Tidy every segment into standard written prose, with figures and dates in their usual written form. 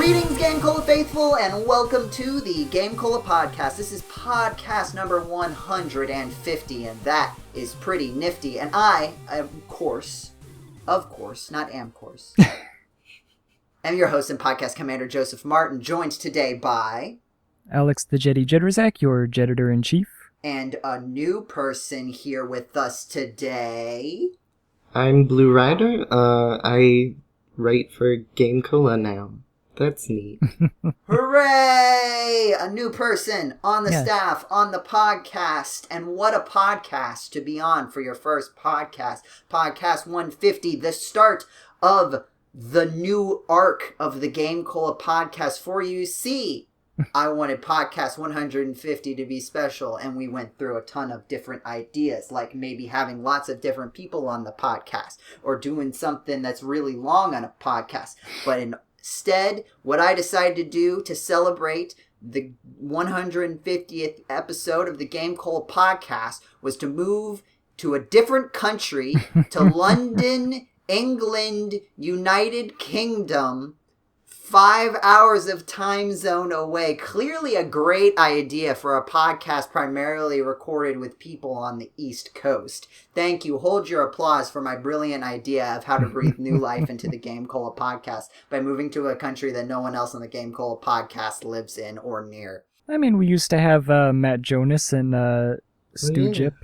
Greetings, GameCola faithful, and welcome to the GameCola Podcast. This is podcast number 150, and that is pretty nifty. And I, of course, not am course, am your host and podcast commander, Joseph Martin, joined today by... Alex the Jeddy Jedraszczak, your Jeditor-in-Chief. And a new person here with us today. I'm Blu Ryder. I write for GameCola now. That's neat. Hooray! A new person on the staff, on the podcast. And what a podcast to be on for your first podcast. Podcast 150, the start of the new arc of the GameCola Podcast for you. See, I wanted podcast 150 to be special, and we went through a ton of different ideas, like maybe having lots of different people on the podcast, or doing something that's really long on a podcast. But instead, what I decided to do to celebrate the 150th episode of the GameCola Podcast was to move to a different country, to London, England, United Kingdom, 5 hours of time zone away. Clearly a great idea for a podcast primarily recorded with people on the East Coast. Thank you. Hold your applause for my brilliant idea of how to breathe new life into the GameCola Podcast by moving to a country that no one else on the GameCola Podcast lives in or near. I mean, we used to have Matt Jonas and Stu Jip.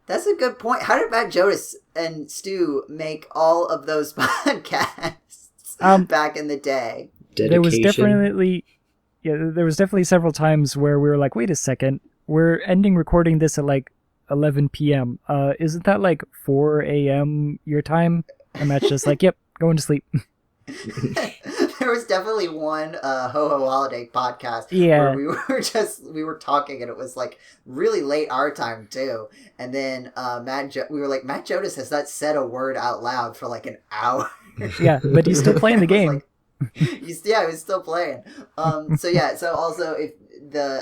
That's a good point. How did Matt Jonas and Stu make all of those podcasts? Back in the day. Dedication. There was definitely several times where we were like, wait a second, we're ending recording this at like 11 p.m. Isn't that like 4 a.m. your time? And Matt's just like, yep, going to sleep. There was definitely one Ho-Ho Holiday podcast where we were talking and it was like really late our time too. And then we were like, Matt Jonas has not said a word out loud for like an hour. Yeah, but he's still playing the game. He was still playing. So also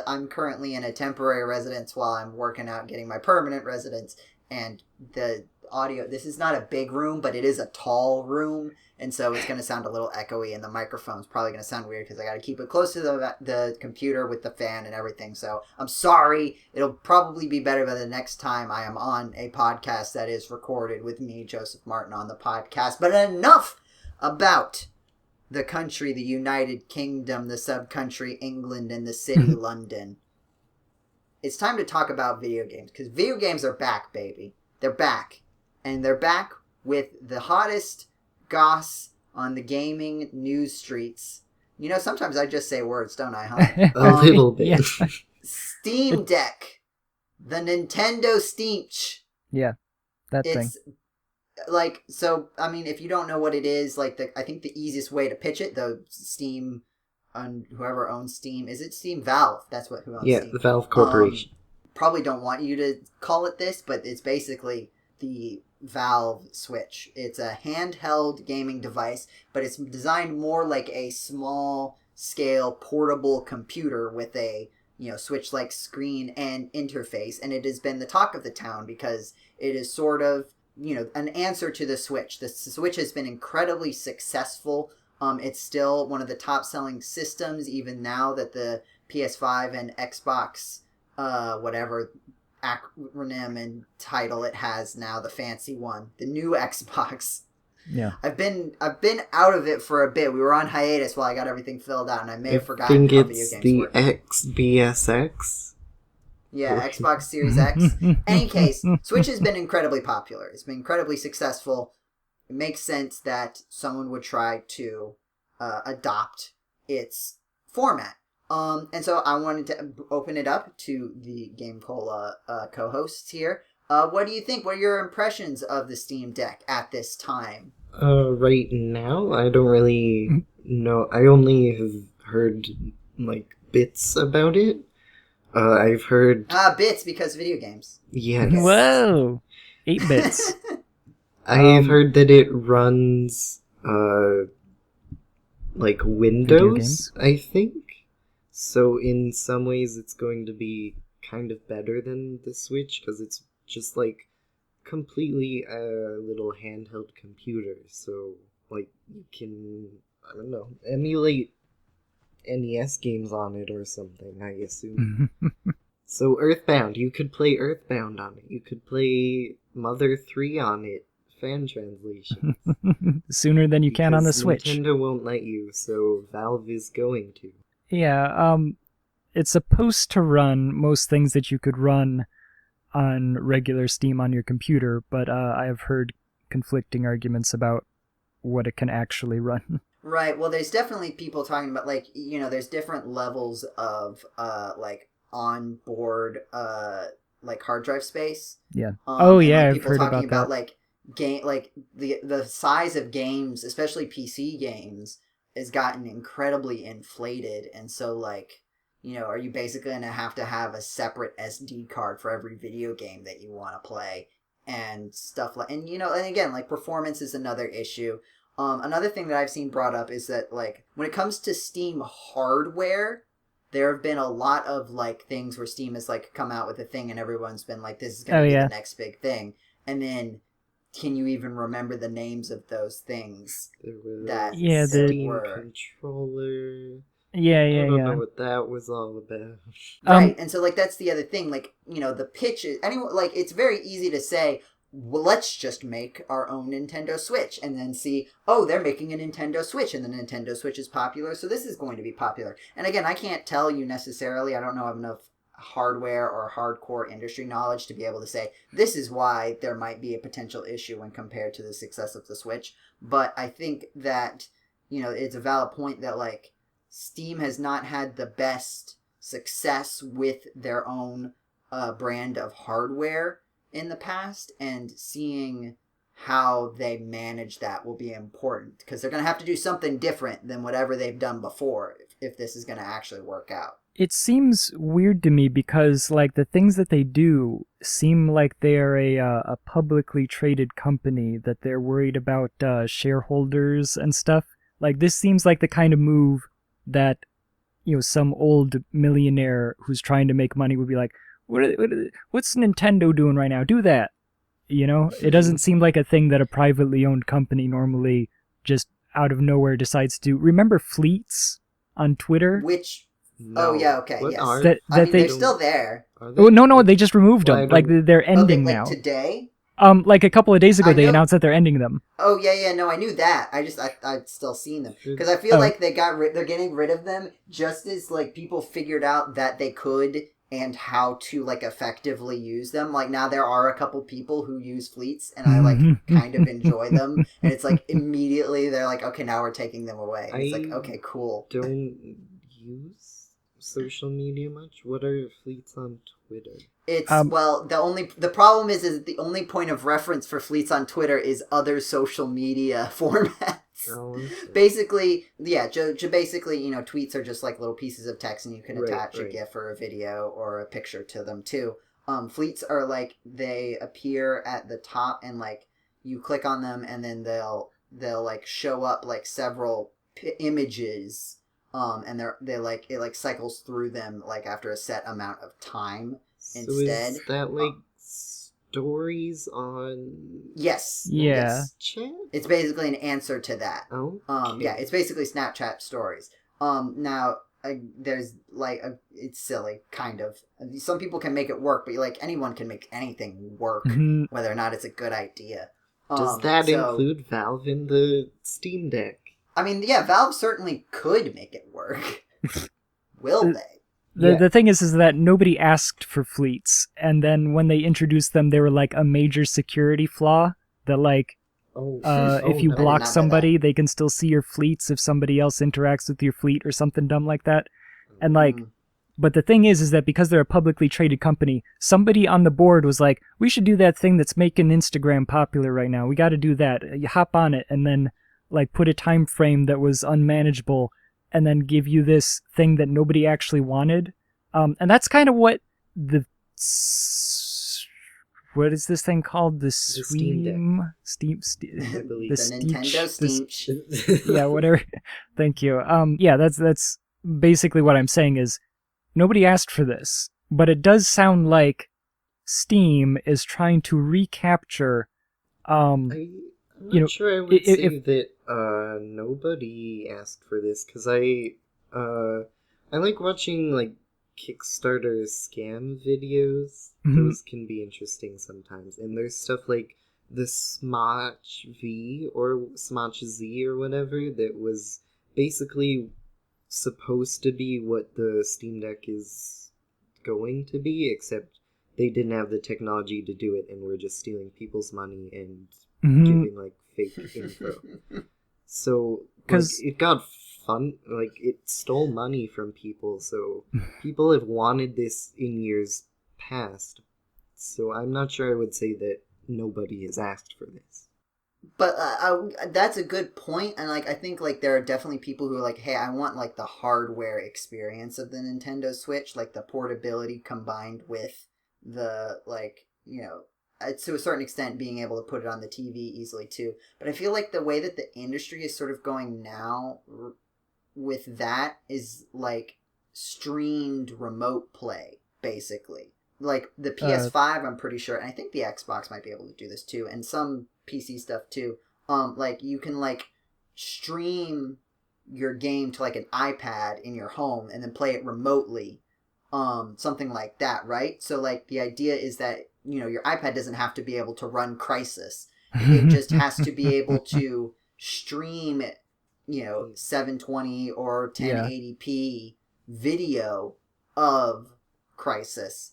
I'm currently in a temporary residence while I'm working out getting my permanent residence, and the audio, this is not a big room, but it is a tall room, and so it's going to sound a little echoey, and the microphone's probably going to sound weird because I got to keep it close to the computer with the fan and everything. So I'm sorry. It'll probably be better by the next time I am on a podcast that is recorded with me, Joseph Martin, on the podcast. But enough about the country, the United Kingdom, the sub-country England, and the city London. It's time to talk about video games, because video games are back, baby. They're back. And they're back with the hottest goss on the gaming news streets. You know, sometimes I just say words, don't I, huh? A little bit. Yeah. Steam Deck. The Nintendo Steamch. Yeah, that thing. Like, so, I mean, if you don't know what it is, like, I think the easiest way to pitch it, though, Steam, whoever owns Steam, is it Steam? Valve, that's who owns Steam. Yeah, the Valve Corporation. Probably don't want you to call it this, but it's basically the Valve Switch. It's a handheld gaming device, but it's designed more like a small-scale portable computer with a, Switch-like screen and interface, and it has been the talk of the town because it is sort of, an answer to the Switch. The Switch has been incredibly successful. It's still one of the top-selling systems, even now that the PS5 and Xbox, whatever acronym and title it has now, the fancy one, the new Xbox. Yeah. I've been out of it for a bit. We were on hiatus while I got everything filled out, and I may have forgotten how video games work. I think it's the XBSX. Yeah, Xbox Series X. Any case, Switch has been incredibly popular. It's been incredibly successful. It makes sense that someone would try to adopt its format. And so I wanted to open it up to the GameCola co-hosts here. What do you think? What are your impressions of the Steam Deck at this time? Right now, I don't really know. I only have heard, bits about it. I've heard... bits, because video games. Yes. Whoa! 8 bits. I've heard that it runs, Windows, I think. So in some ways it's going to be kind of better than the Switch, because it's just, completely a little handheld computer. So, you can, I don't know, emulate NES games on it or something, I assume. So Earthbound, you could play Earthbound on it. You could play Mother 3 on it. Fan translation. Sooner than you can on the Switch. Nintendo won't let you, so Valve is going to. Yeah, it's supposed to run most things that you could run on regular Steam on your computer, but I have heard conflicting arguments about what it can actually run. Right, well, there's definitely people talking about, like, you know, there's different levels of, like, on-board, like, hard drive space. Yeah. I've heard about that. Like, the size of games, especially PC games, has gotten incredibly inflated, and so, like, you know, are you basically going to have a separate SD card for every video game that you want to play, and stuff like, and, you know, and again, like, performance is another issue. Another thing that I've seen brought up is that, like, when it comes to Steam hardware, there have been a lot of, like, things where Steam has, like, come out with a thing and everyone's been like, this is going to be the next big thing. And then, can you even remember the names of those things that the Steam controller. I don't know what that was all about. Right, and so, like, that's the other thing. Like, you know, the pitch is... like, it's very easy to say, well, let's just make our own Nintendo Switch, and then see, oh, they're making a Nintendo Switch, and the Nintendo Switch is popular, so this is going to be popular. And again, I can't tell you necessarily, I don't know enough hardware or hardcore industry knowledge to be able to say, this is why there might be a potential issue when compared to the success of the Switch. But I think that, you know, it's a valid point that, like, Steam has not had the best success with their own brand of hardware in the past, and seeing how they manage that will be important, because they're going to have to do something different than whatever they've done before if this is going to actually work out. It seems weird to me because, like, the things that they do seem like they are a publicly traded company, that they're worried about shareholders and stuff. Like, this seems like the kind of move that, you know, some old millionaire who's trying to make money would be like, what's Nintendo doing right now? Do that. You know, it doesn't seem like a thing that a privately owned company normally just out of nowhere decides to do. Remember Fleets on Twitter? Which, no. Oh yeah, okay, what yes. Are, they're still there. Oh, no, they just removed them. Like, they're ending like now. Today? Like a couple of days ago, they announced that they're ending them. Oh yeah, no, I knew that. I'd still seen them because I feel like they're getting rid of them just as, like, people figured out that they could and how to, like, effectively use them. Like, now there are a couple people who use Fleets, and I, like, kind of enjoy them. And it's like immediately they're like, okay, now we're taking them away. And it's like, okay, cool. Don't use social media much. What are Fleets on Twitter? It's well, the problem is the only point of reference for Fleets on Twitter is other social media formats. Basically, yeah, basically, you know, tweets are just like little pieces of text, and you can attach a GIF or a video or a picture to them too. Fleets are like, they appear at the top, and, like, you click on them, and then they'll like show up like several images, and they like, it like cycles through them like after a set amount of time. Instead, is that like stories on? Yes. Yeah. Chat? It's basically an answer to that. Oh. Yeah, it's basically Snapchat stories. Now, there's like it's silly, kind of. Some people can make it work, but, like, anyone can make anything work, whether or not it's a good idea. Does that include Valve in the Steam Deck? I mean, yeah, Valve certainly could make it work. Will they? The thing is that nobody asked for Fleets, and then when they introduced them, they were like a major security flaw that, like, if you block somebody, they can still see your Fleets if somebody else interacts with your Fleet or something dumb like that. And, like, but the thing is that because they're a publicly traded company, somebody on the board was like, we should do that thing that's making Instagram popular right now. We got to do that. You hop on it, and then, like, put a time frame that was unmanageable, and then give you this thing that nobody actually wanted. And that's kind of what what is this thing called? The Steam Deck. The Nintendo Steam. Yeah, whatever. Thank you. Yeah, that's basically what I'm saying is nobody asked for this, but it does sound like Steam is trying to recapture. I'm not sure I would say that nobody asked for this, because I I like watching, like, Kickstarter scam videos. Mhm. Those can be interesting sometimes. And there's stuff like the Smotch V or Smotch Z or whatever that was basically supposed to be what the Steam Deck is going to be, except they didn't have the technology to do it and were just stealing people's money and giving, like, fake info. So, like, it got fun, like, it stole money from people, so people have wanted this in years past. So I'm not sure I would say that nobody has asked for this. But that's a good point, and like I think like there are definitely people who are like, hey, I want like the hardware experience of the Nintendo Switch, like the portability combined with the like, you know, to a certain extent being able to put it on the TV easily too. But I feel like the way that the industry is sort of going now with that is like streamed remote play, basically. Like the PS5, I'm pretty sure, and I think the Xbox might be able to do this too, and some PC stuff too. Like you can like stream your game to like an iPad in your home and then play it remotely. Something like that, right? So like the idea is that, you know, your iPad doesn't have to be able to run Crysis. It just has to be able to stream, you know, 720 or 1080p video of Crysis.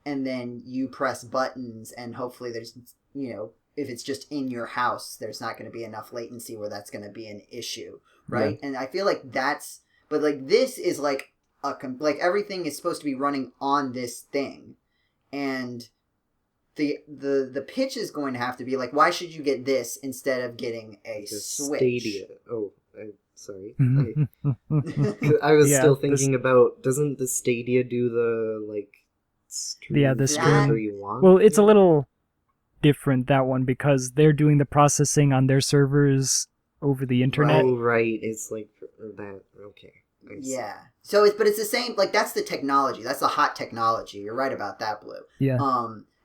And then you press buttons and hopefully there's, you know, if it's just in your house, there's not going to be enough latency where that's going to be an issue, right? Yeah. And I feel like that's, but like this is like like everything is supposed to be running on this thing. And the pitch is going to have to be like, why should you get this instead of getting a Switch? Stadia. Oh, sorry. I was still thinking about, doesn't the Stadia do the, like, stream? The stream. Well, it's a little different, that one, because they're doing the processing on their servers over the internet. Oh, right. It's like that. Okay. Yeah. So but it's the same, like, that's the technology. That's the hot technology. You're right about that, Blue. Yeah.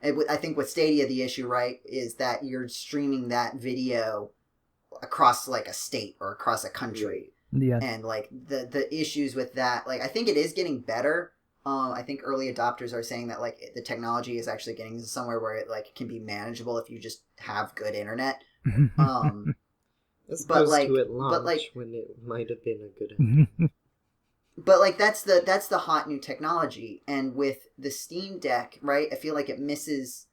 I think with Stadia, the issue, right, is that you're streaming that video across, like, a state or across a country. Yeah. And, like, the issues with that, like, I think it is getting better. I think early adopters are saying that, like, the technology is actually getting somewhere where it, like, can be manageable if you just have good internet. As opposed to at launch, when it might have been a good But, like, that's the hot new technology. And with the Steam Deck, right, I feel like it misses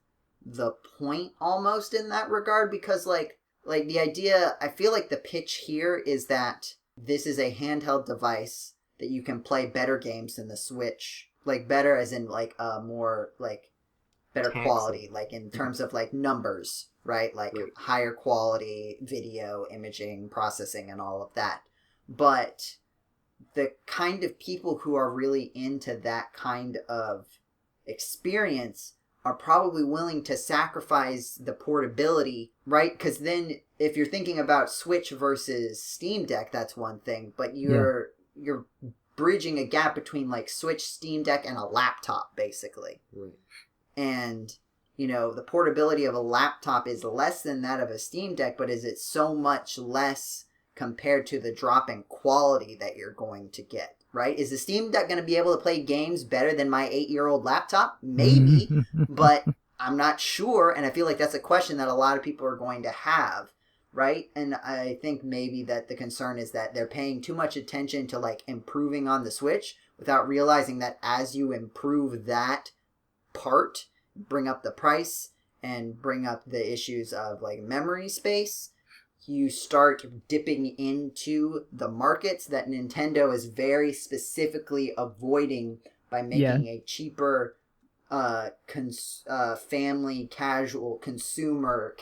the point almost in that regard. Because, like the idea, I feel like the pitch here is that this is a handheld device that you can play better games than the Switch. Like, better as in, like, more, like, better quality. Like, in terms of, like, numbers, right? Like, higher quality video, imaging, processing, and all of that. But the kind of people who are really into that kind of experience are probably willing to sacrifice the portability, right? Because then if you're thinking about Switch versus Steam Deck, that's one thing, but you're bridging a gap between like Switch, Steam Deck, and a laptop, basically. Right. And, you know, the portability of a laptop is less than that of a Steam Deck, but is it so much less compared to the drop in quality that you're going to get, right? Is the Steam Deck going to be able to play games better than my 8-year-old laptop? Maybe, but I'm not sure, and I feel like that's a question that a lot of people are going to have, right? And I think maybe that the concern is that they're paying too much attention to, like, improving on the Switch without realizing that as you improve that part, bring up the price, and bring up the issues of, like, memory space, you start dipping into the markets that Nintendo is very specifically avoiding by making a cheaper family casual consumer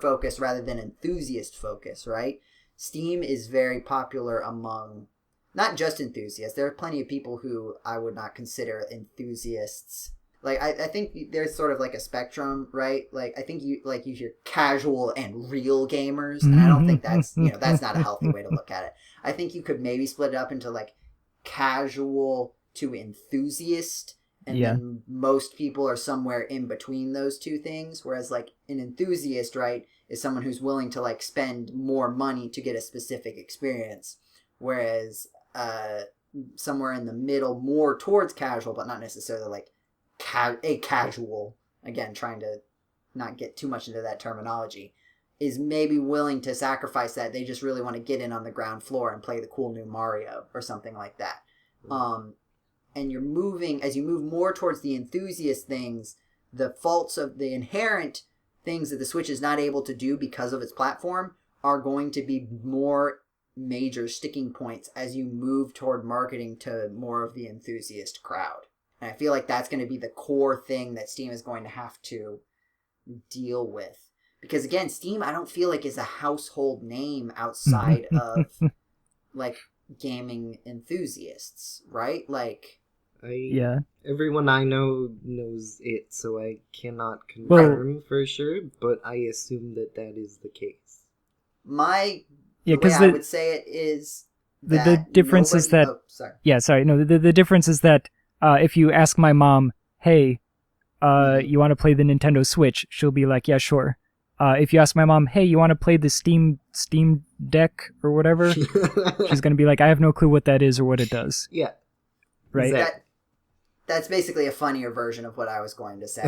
focus rather than enthusiast focus, right? Steam is very popular among not just enthusiasts. There are plenty of people who I would not consider enthusiasts. Like, I think there's sort of like a spectrum, right? Like, I think you hear casual and real gamers, and I don't think that's, you know, that's not a healthy way to look at it. I think you could maybe split it up into, like, casual to enthusiast, and then most people are somewhere in between those two things, whereas, like, an enthusiast, right, is someone who's willing to, like, spend more money to get a specific experience, whereas somewhere in the middle, more towards casual, but not necessarily like a casual, again, trying to not get too much into that terminology, is maybe willing to sacrifice that. They just really want to get in on the ground floor and play the cool new Mario or something like that. And you're moving, as you move more towards the enthusiast things, the faults of the inherent things that the Switch is not able to do because of its platform are going to be more major sticking points as you move toward marketing to more of the enthusiast crowd. And I feel like that's going to be the core thing that Steam is going to have to deal with. Because again, Steam, I don't feel like is a household name outside of like gaming enthusiasts, right? Like, everyone I know knows it, so I cannot confirm for sure, but I assume that is the case. The way I would say it is that the difference is that the difference is that if you ask my mom, hey, you want to play the Nintendo Switch, she'll be like, yeah, sure. If you ask my mom, hey, you want to play the Steam Deck or whatever, she's going to be like, I have no clue what that is or what it does. Yeah. Right? Exactly. That's basically a funnier version of what I was going to say.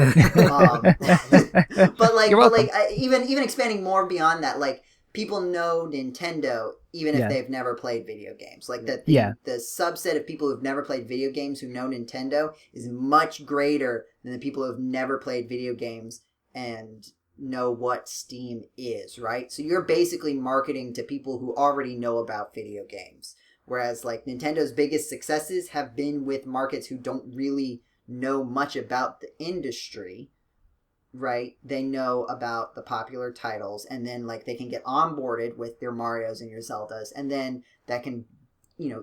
But even expanding more beyond that, like, people know Nintendo even if they've never played video games. Like, the subset of people who've never played video games who know Nintendo is much greater than the people who have never played video games and know what Steam is, right? So you're basically marketing to people who already know about video games. Whereas, like, Nintendo's biggest successes have been with markets who don't really know much about the industry, right? They know about the popular titles, and then, like, they can get onboarded with your Marios and your Zeldas, and then that can,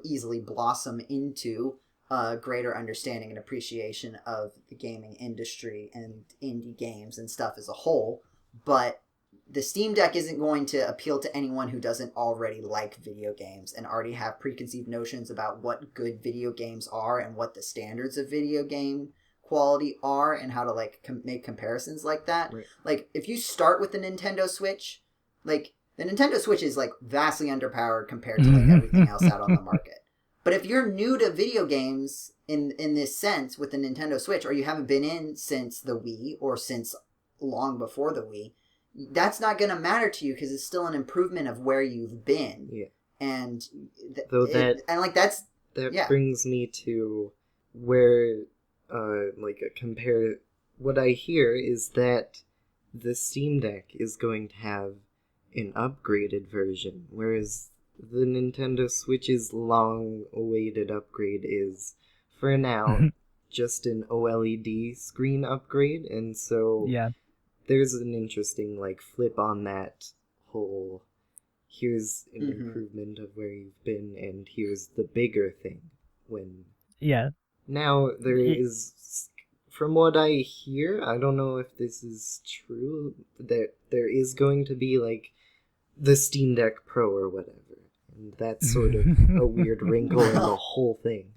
easily blossom into a greater understanding and appreciation of the gaming industry and indie games and stuff as a whole. But the Steam Deck isn't going to appeal to anyone who doesn't already like video games and already have preconceived notions about what good video games are and what the standards of video game quality are and how to, like, make comparisons like that. Right. Like, if you start with the Nintendo Switch, like, the Nintendo Switch is, like, vastly underpowered compared to, like, everything else out on the market. But if you're new to video games in this sense with the Nintendo Switch, or you haven't been in since the Wii or since long before the Wii, that's not going to matter to you because it's still an improvement of where you've been. Yeah. And that brings me to where compare what I hear is that the Steam Deck is going to have an upgraded version, whereas the Nintendo Switch's long-awaited upgrade is, for now, just an OLED screen upgrade, and so there's an interesting, like, flip on that whole, here's an improvement of where you've been, and here's the bigger thing, when... Yeah. Now, there is, from what I hear, I don't know if this is true, that there is going to be, like, the Steam Deck Pro or whatever. And that's sort of a weird wrinkle in the whole thing.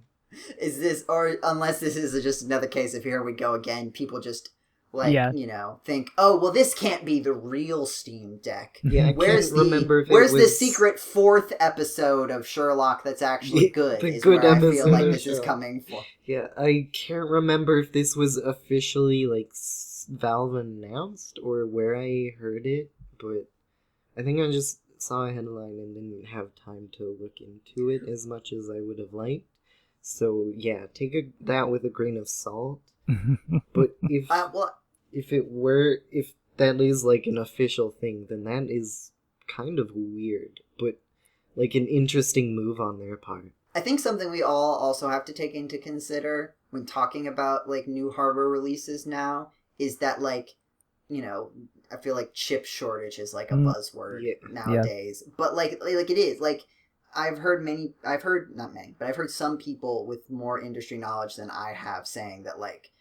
Is this, or unless this is just another case of here we go again, people just, like, think, oh, well, this can't be the real Steam Deck. Yeah, where's the secret 4th episode of Sherlock that's actually good? The good episode. I feel like this is coming for. Yeah, I can't remember if this was officially, like, Valve announced or where I heard it, but I think I just saw a headline and didn't have time to look into it as much as I would have liked. So, yeah, take that with a grain of salt. But if that is, like, an official thing, then that is kind of weird, but, like, an interesting move on their part. I think something we all also have to take into consider when talking about, like, new hardware releases now is that, like, I feel like chip shortage is, like, a buzzword nowadays. Yeah. But, like it is. Like, I've heard some people with more industry knowledge than I have saying that, like,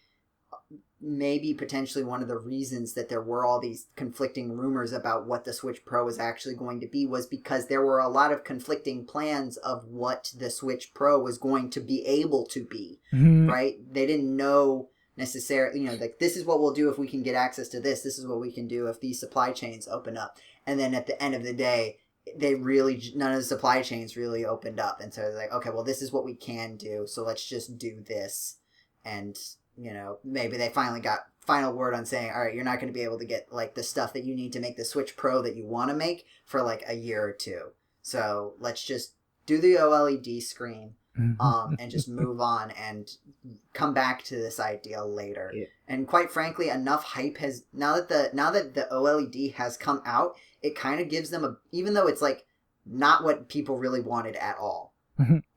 maybe potentially one of the reasons that there were all these conflicting rumors about what the Switch Pro is actually going to be was because there were a lot of conflicting plans of what the Switch Pro was going to be able to be, right? They didn't know necessarily, like, this is what we'll do if we can get access to this. This is what we can do if these supply chains open up. And then at the end of the day, none of the supply chains really opened up, and so they're like, okay, well, this is what we can do, so let's just do this. And maybe they finally got final word on saying, all right, you're not going to be able to get like the stuff that you need to make the Switch Pro that you want to make for like a year or two, so let's just do the OLED screen and just move on and come back to this idea later. Yeah. And quite frankly, enough hype has now that the OLED has come out, it kind of gives them even though it's like not what people really wanted at all,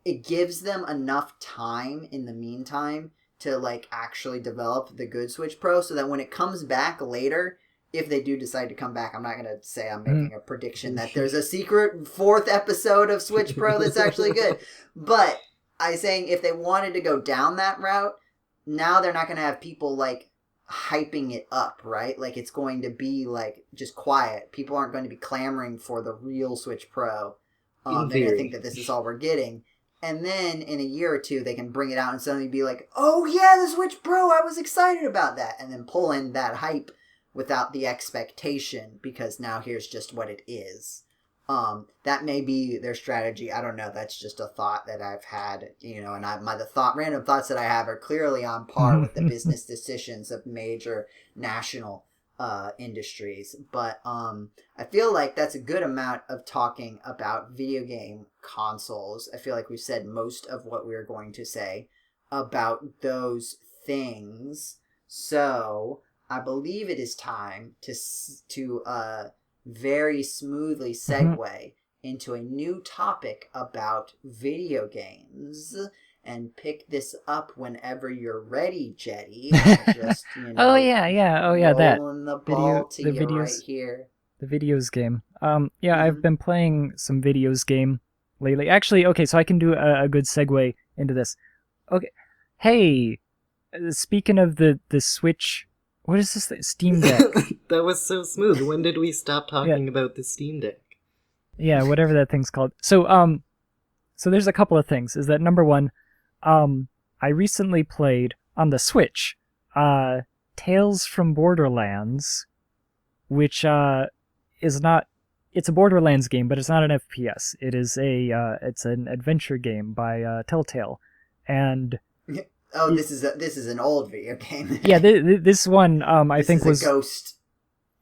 it gives them enough time in the meantime to like actually develop the good Switch Pro, so that when it comes back later, if they do decide to come back, I'm not going to say I'm making a prediction that there's a secret 4th episode of Switch Pro that's actually good. But I'm saying if they wanted to go down that route, now they're not going to have people like hyping it up, right? Like it's going to be like just quiet. People aren't going to be clamoring for the real Switch Pro. They're going to think that this is all we're getting. And then in a year or two, they can bring it out and suddenly be like, oh yeah, the Switch Pro, I was excited about that. And then pull in that hype without the expectation, because now here's just what it is. That may be their strategy. I don't know. That's just a thought that I've had, and random thoughts that I have are clearly on par with the business decisions of major national industries. But I feel like that's a good amount of talking about video game consoles. I feel like we've said most of what we're going to say about those things. So I believe it is time to very smoothly segue into a new topic about video games, and pick this up whenever you're ready, Jeddy. Just, oh yeah, that the ball to you right here. The videos game. I've been playing some videos game lately. Actually, okay, so I can do a good segue into this. Okay, hey, speaking of the Switch. What is this thing? Steam Deck. That was so smooth. When did we stop talking about the Steam Deck? Yeah, whatever that thing's called. So there's a couple of things. Is that number one, I recently played on the Switch, Tales from Borderlands, which is not. It's a Borderlands game, but it's not an FPS. It is it's an adventure game by Telltale, and. Oh, this is an old video game. Yeah, this one I think was Ghost.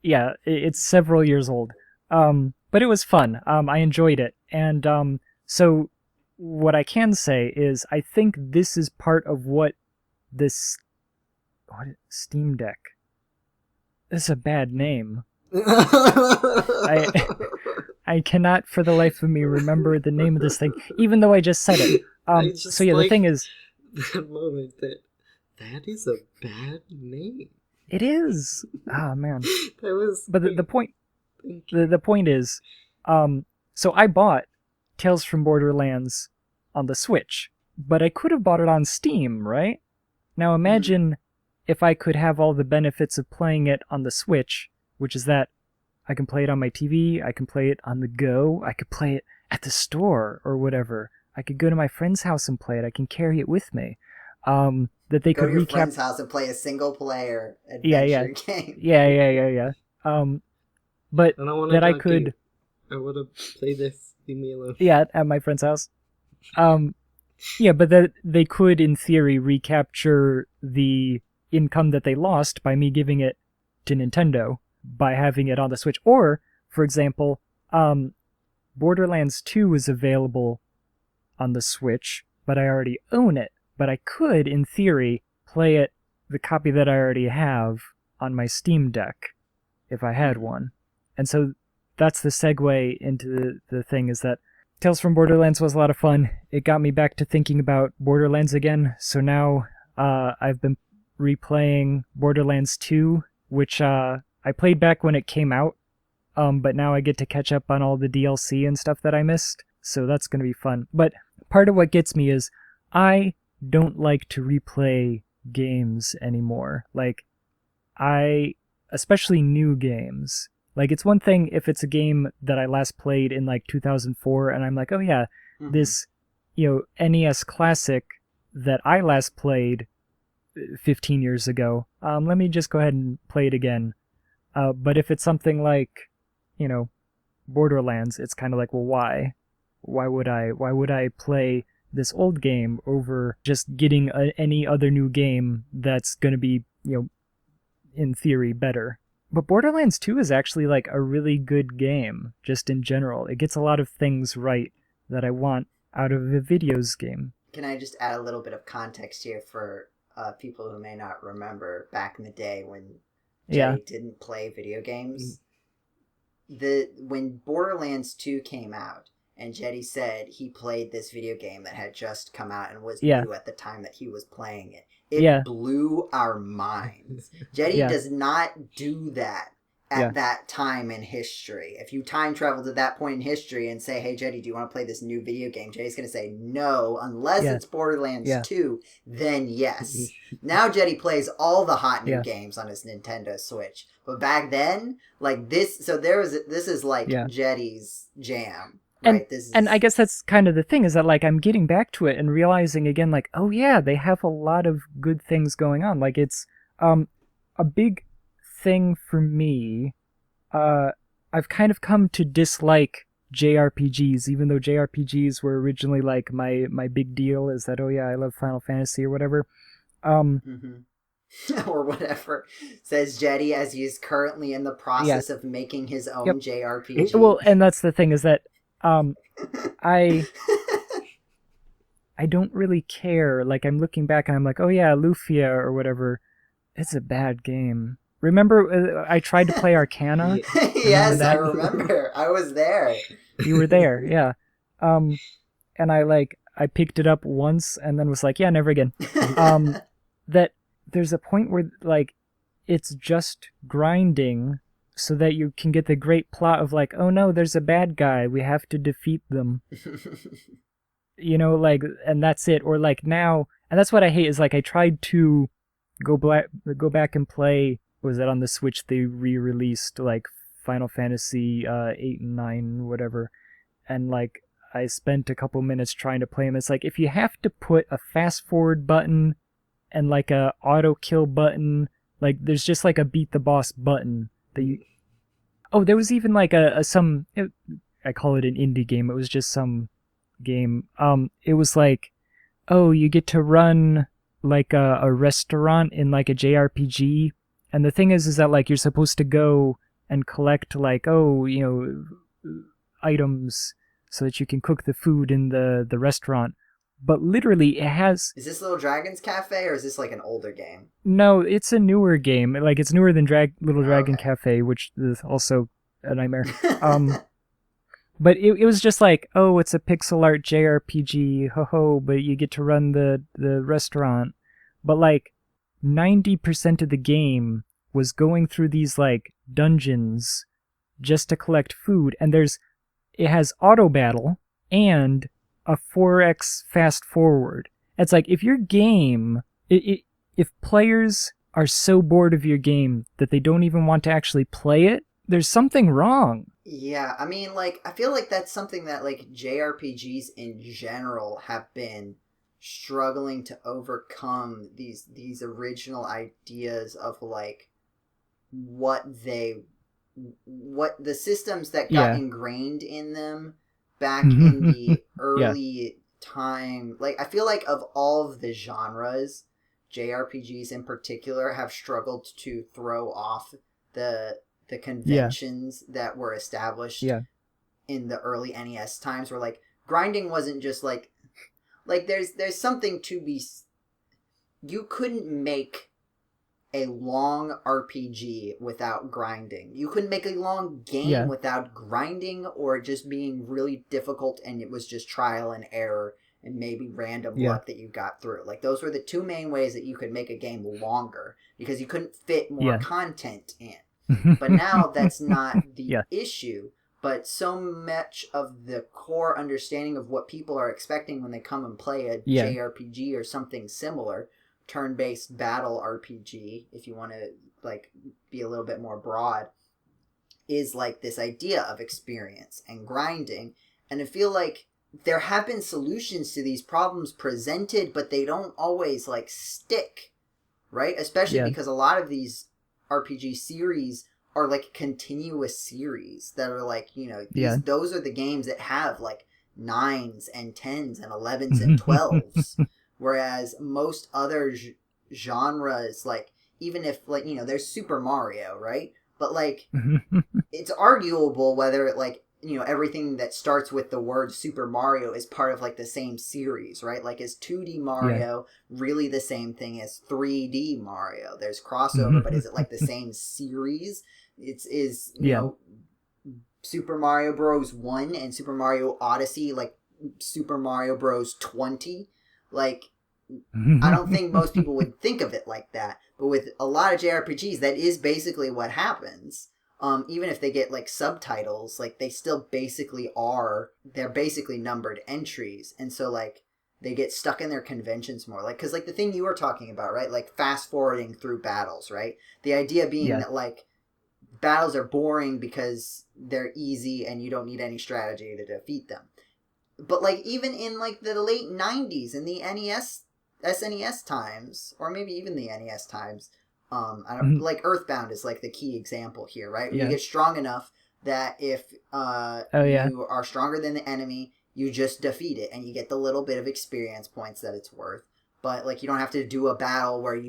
Yeah, it's several years old. But it was fun. I enjoyed it, and so what I can say is I think this is part of what Steam Deck. This is a bad name. I cannot for the life of me remember the name of this thing, even though I just said it. So yeah, the thing is. That moment that is a bad name. It is. Ah, man. That was. But the point is, so I bought Tales from Borderlands on the Switch, but I could have bought it on Steam, right? Now imagine if I could have all the benefits of playing it on the Switch, which is that I can play it on my TV, I can play it on the go, I could play it at the store or whatever. I could go to my friend's house and play it. I can carry it with me. That they could recap. Go to your friend's house and play a single player adventure game. Yeah. But that I could. I want to play this. Leave me alone. Yeah, at my friend's house. Yeah, but that they could, in theory, recapture the income that they lost by me giving it to Nintendo by having it on the Switch. Or, for example, Borderlands 2 is available on the Switch, but I already own it. But I could, in theory, play it, the copy that I already have, on my Steam Deck, if I had one. And so that's the segue into the thing, is that Tales from Borderlands was a lot of fun. It got me back to thinking about Borderlands again, so now I've been replaying Borderlands 2, which I played back when it came out, but now I get to catch up on all the DLC and stuff that I missed. So that's going to be fun. But part of what gets me is I don't like to replay games anymore. Like, especially new games. Like, it's one thing if it's a game that I last played in like 2004 and I'm like, oh yeah, this, NES classic that I last played 15 years ago. Let me just go ahead and play it again. But if it's something like, Borderlands, it's kind of like, well, why? Why would I play this old game over just getting any other new game that's going to be, in theory, better? But Borderlands 2 is actually like a really good game, just in general. It gets a lot of things right that I want out of a videos game. Can I just add a little bit of context here for people who may not remember back in the day when Jeddy didn't play video games? When Borderlands 2 came out, and Jeddy said he played this video game that had just come out and was new at the time that he was playing it. It blew our minds. Jeddy does not do that at that time in history. If you time travel to that point in history and say, hey, Jeddy, do you want to play this new video game? Jeddy's going to say no, unless it's Borderlands 2, then yes. Now Jeddy plays all the hot new games on his Nintendo Switch. But back then, like this, so this is like Jeddy's jam. Right? And I guess that's kind of the thing, is that like I'm getting back to it and realizing again, like, oh yeah, they have a lot of good things going on. Like it's a big thing for me. I've kind of come to dislike JRPGs, even though JRPGs were originally like my big deal, is that, oh yeah, I love Final Fantasy or whatever. Or whatever, says Jeddy, as he is currently in the process of making his own JRPG. Well, and that's the thing, is that I don't really care. Like, I'm looking back and I'm like, oh yeah, Lufia or whatever. It's a bad game. Remember, I tried to play Arcana? Yes, I remember. I was there. You were there, yeah. And I picked it up once and then was like, yeah, never again. That there's a point where, like, it's just grinding so that you can get the great plot of, like, oh no, there's a bad guy, we have to defeat them. Like, and that's it. Or, like, now, and that's what I hate, is, like, I tried to go back and play, was it on the Switch, they re-released, like, Final Fantasy 8 and 9, whatever, and, like, I spent a couple minutes trying to play them. It's like, if you have to put a fast forward button and like a auto kill button, like there's just like a beat the boss button that you... Oh, there was even like I call it an indie game. It was just some game. It was like, oh, you get to run like a restaurant in like a JRPG, and the thing is that like you're supposed to go and collect like, items so that you can cook the food in the restaurant. But literally, it has... Is this Little Dragon's Cafe, or is this like an older game? No, it's a newer game. Like, it's newer than Little Dragon Cafe, which is also a nightmare. But it was just like, oh, it's a pixel art JRPG, ho-ho, but you get to run the restaurant. But, like, 90% of the game was going through these, like, dungeons just to collect food. And it has auto battle and a 4x fast forward. It's like, if your game, if players are so bored of your game that they don't even want to actually play it, there's something wrong. Yeah, I mean, like, I feel like that's something that, like, JRPGs in general have been struggling to overcome, these original ideas of, like, what the systems that got ingrained in them back in the early time. Like, I feel like of all of the genres, JRPGs in particular have struggled to throw off the conventions that were established in the early NES times, where like grinding wasn't just like there's something to be... You couldn't make a long RPG without grinding. You couldn't make a long game without grinding, or just being really difficult and it was just trial and error and maybe random luck that you got through. Like, those were the two main ways that you could make a game longer, because you couldn't fit more content in. But now that's not the issue. But so much of the core understanding of what people are expecting when they come and play a JRPG or something similar, turn-based battle RPG, if you want to like be a little bit more broad, is like this idea of experience and grinding. And I feel like there have been solutions to these problems presented, but they don't always like stick, right? Especially because a lot of these RPG series are like continuous series that are like, those are the games that have like 9s and 10s and 11s and 12s. Whereas most other genres, like, even if, like, there's Super Mario, right? But, like, it's arguable whether it, like, everything that starts with the word Super Mario is part of, like, the same series, right? Like, is 2D Mario really the same thing as 3D Mario? There's crossover, but is it, like, the same series? You know, Super Mario Bros. 1 and Super Mario Odyssey, like, Super Mario Bros. 20? Like, I don't think most people would think of it like that. But with a lot of JRPGs, that is basically what happens. Even if they get, like, subtitles, like, they still basically they're basically numbered entries. And so, like, they get stuck in their conventions more. Like, because, like, the thing you were talking about, right? Like, fast-forwarding through battles, right? The idea being that, like, battles are boring because they're easy and you don't need any strategy to defeat them. But, like, even in, like, the late 90s, in the SNES times, or maybe even the NES times, like, Earthbound is, like, the key example here, right? You get strong enough that if you are stronger than the enemy, you just defeat it, and you get the little bit of experience points that it's worth. But, like, you don't have to do a battle where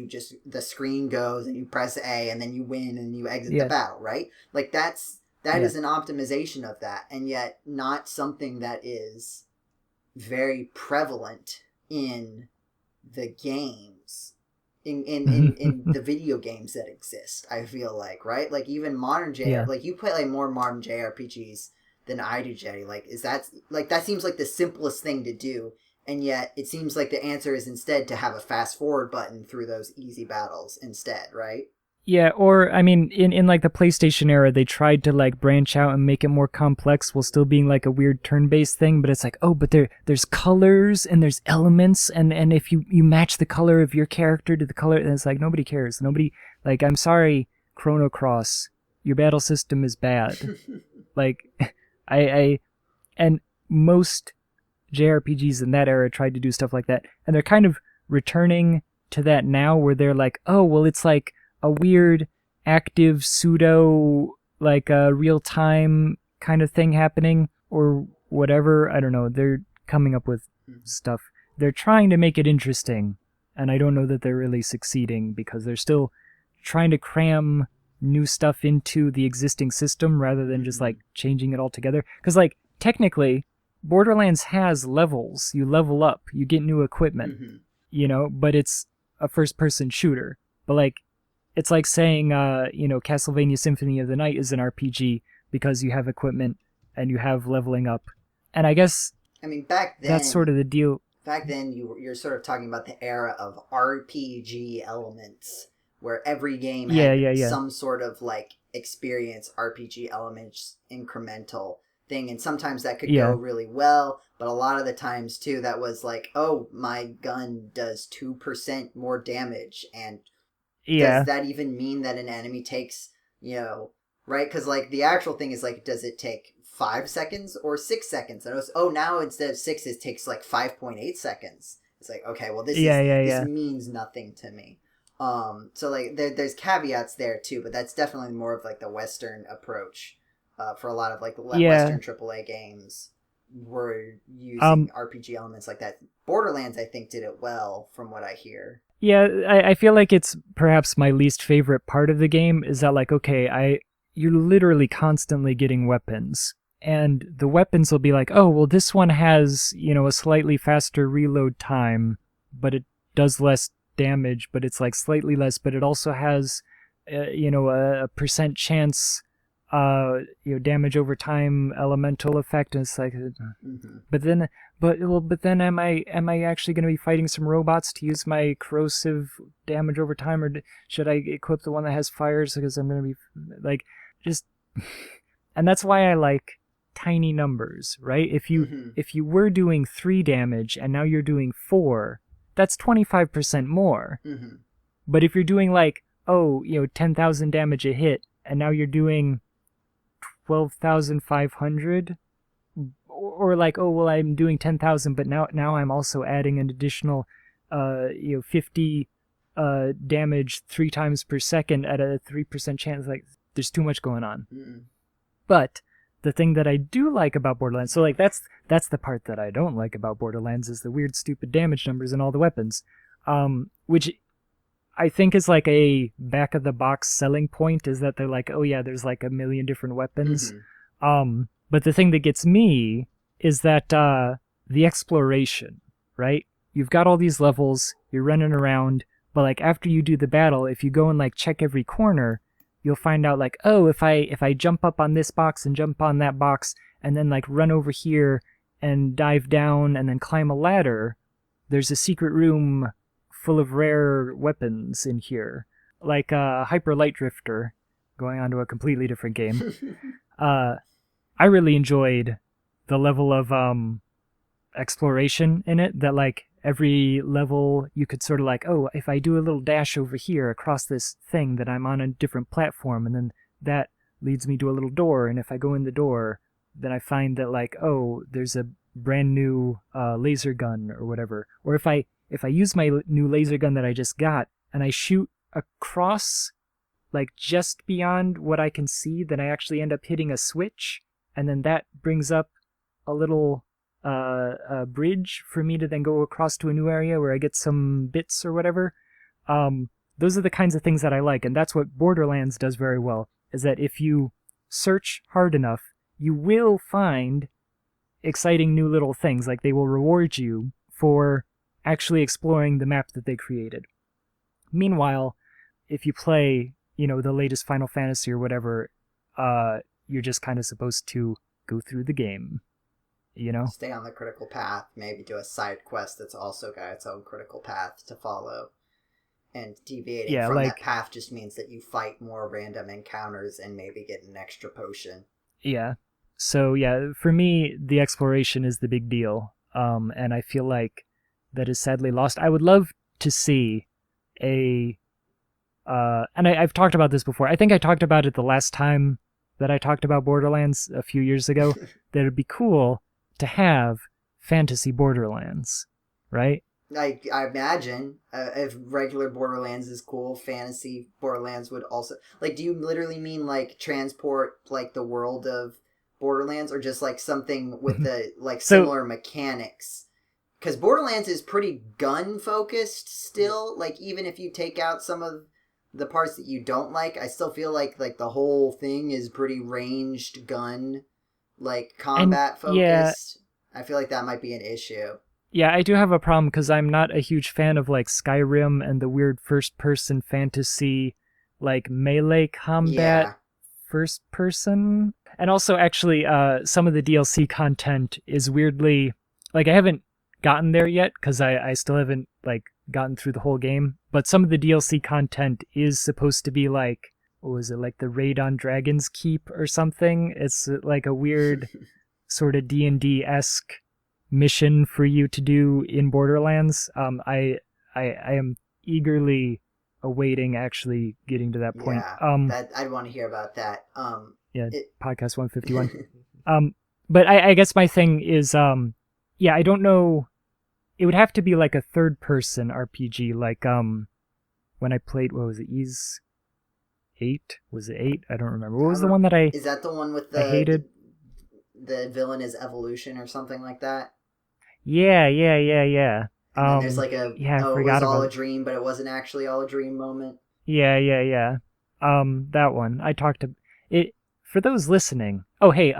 the screen goes, and you press A, and then you win, and you exit the battle, right? Like, that is an optimization of that, and yet not something that is very prevalent in the games, in the video games that exist, I feel like, right? Like, even modern like, you play, like, more modern JRPGs than I do, Jeddy. Like, that seems like the simplest thing to do, and yet it seems like the answer is instead to have a fast forward button through those easy battles instead, right? Yeah, or, I mean, in like the PlayStation era, they tried to, like, branch out and make it more complex while still being like a weird turn-based thing, but it's like, oh, but there's colors and there's elements, and if you match the color of your character to the color, and it's like, nobody cares. Nobody, like, I'm sorry, Chrono Cross, your battle system is bad. Like, and most JRPGs in that era tried to do stuff like that, and they're kind of returning to that now, where they're like, oh, well, it's like a weird active pseudo, like a real-time kind of thing happening, or whatever. I don't know. They're coming up with stuff. They're trying to make it interesting, and I don't know that they're really succeeding, because they're still trying to cram new stuff into the existing system rather than just, like, changing it all together. Because, like, technically, Borderlands has levels. You level up. You get new equipment, but it's a first-person shooter. But, like, it's like saying, Castlevania Symphony of the Night is an RPG because you have equipment and you have leveling up. And I guess, I mean, back then, that's sort of the deal. Back then, you're sort of talking about the era of RPG elements, where every game had some sort of, like, experience RPG elements, incremental thing, and sometimes that could go really well, but a lot of the times, too, that was like, oh, my gun does 2% more damage, and does that even mean that an enemy takes, right? Because, like, the actual thing is, like, does it take 5 seconds or 6 seconds? And it was, now instead of 6, it takes, like, 5.8 seconds. It's like, okay, well, this means nothing to me. So, like, there's caveats there, too, but that's definitely more of, like, the Western approach for a lot of, like, Western AAA games. Were using RPG elements like that. Borderlands, I think, did it well, from what I hear. Yeah, I feel like it's perhaps my least favorite part of the game is that, like, okay, you're literally constantly getting weapons, and the weapons will be like, oh, well, this one has, a slightly faster reload time, but it does less damage, but it's, like, slightly less, but it also has, a percent chance, damage over time elemental effect, and it's like, but then am I actually going to be fighting some robots to use my corrosive damage over time, or should I equip the one that has fires, because I'm going to be, like, just, and that's why I like tiny numbers, right? If you were doing 3 damage and now you're doing 4, that's 25% more. But if you're doing, like, 10,000 damage a hit, and now you're doing 12,500, or like, oh, well, I'm doing 10,000, but now I'm also adding an additional 50 damage 3 times per second at a 3% chance. Like, There's too much going on. Mm. But the thing that I do like about Borderlands, so like that's the part that I don't like about Borderlands, is the weird, stupid damage numbers in all the weapons, which I think is like a back of the box selling point, is that they're like, oh yeah, there's like a million different weapons. Mm-hmm. But the thing that gets me is that the exploration, right? You've got all these levels, you're running around, but like after you do the battle, if you go and like check every corner, you'll find out like, oh, if I jump up on this box and jump on that box and then like run over here and dive down and then climb a ladder, there's a secret room full of rare weapons in here. Like Hyper Light Drifter, going on to a completely different game. I really enjoyed the level of exploration in it, that like every level you could sort of like, oh, if I do a little dash over here across this thing, that I'm on a different platform, and then that leads me to a little door, and if I go in the door, then I find that like, oh, there's a brand new laser gun or whatever. Or if I use my new laser gun that I just got and I shoot across like just beyond what I can see, then I actually end up hitting a switch, and then that brings up a little a bridge for me to then go across to a new area where I get some bits or whatever. Those are the kinds of things that I like, and that's what Borderlands does very well, is that if you search hard enough, you will find exciting new little things. Like, they will reward you for actually exploring the map that they created. Meanwhile, if you play, the latest Final Fantasy or whatever, you're just kind of supposed to go through the game, Stay on the critical path, maybe do a side quest that's also got its own critical path to follow. And deviating from that path just means that you fight more random encounters and maybe get an extra potion. Yeah. So, for me, the exploration is the big deal. And I feel like that is sadly lost. I would love to see and I've talked about this before. I think I talked about it the last time that I talked about Borderlands a few years ago, that it'd be cool to have fantasy Borderlands, right? I imagine if regular Borderlands is cool, fantasy Borderlands would also... Like, do you literally mean, like, transport, like, the world of Borderlands, or just, like, something with the, like, similar mechanics? Because Borderlands is pretty gun-focused still. Like, even if you take out some of the parts that you don't like, I still feel like the whole thing is pretty ranged gun, like, combat-focused. Yeah. I feel like that might be an issue. Yeah, I do have a problem because I'm not a huge fan of, like, Skyrim and the weird first-person fantasy, like, melee combat first-person. And also, actually, some of the DLC content is weirdly... Like, I haven't gotten there yet because I still haven't, like, gotten through the whole game. But some of the DLC content is supposed to be, like... What was it? Like, the raid on Dragon's Keep or something? It's, like, a weird sort of D&D-esque mission for you to do in Borderlands. I am eagerly awaiting actually getting to that point. Yeah, I'd want to hear about that. Podcast 151. But I guess my thing is, I don't know. It would have to be like a third-person RPG, like when I played, what was it, Ys 8? Was it 8? I don't remember. What was the one that I... Is that the one with I hated? The villain is Evolution or something like that? Yeah. And then there's like a, it was all a dream, but it wasn't actually all a dream moment. Yeah. That one. I talked to it for those listening. Oh, hey,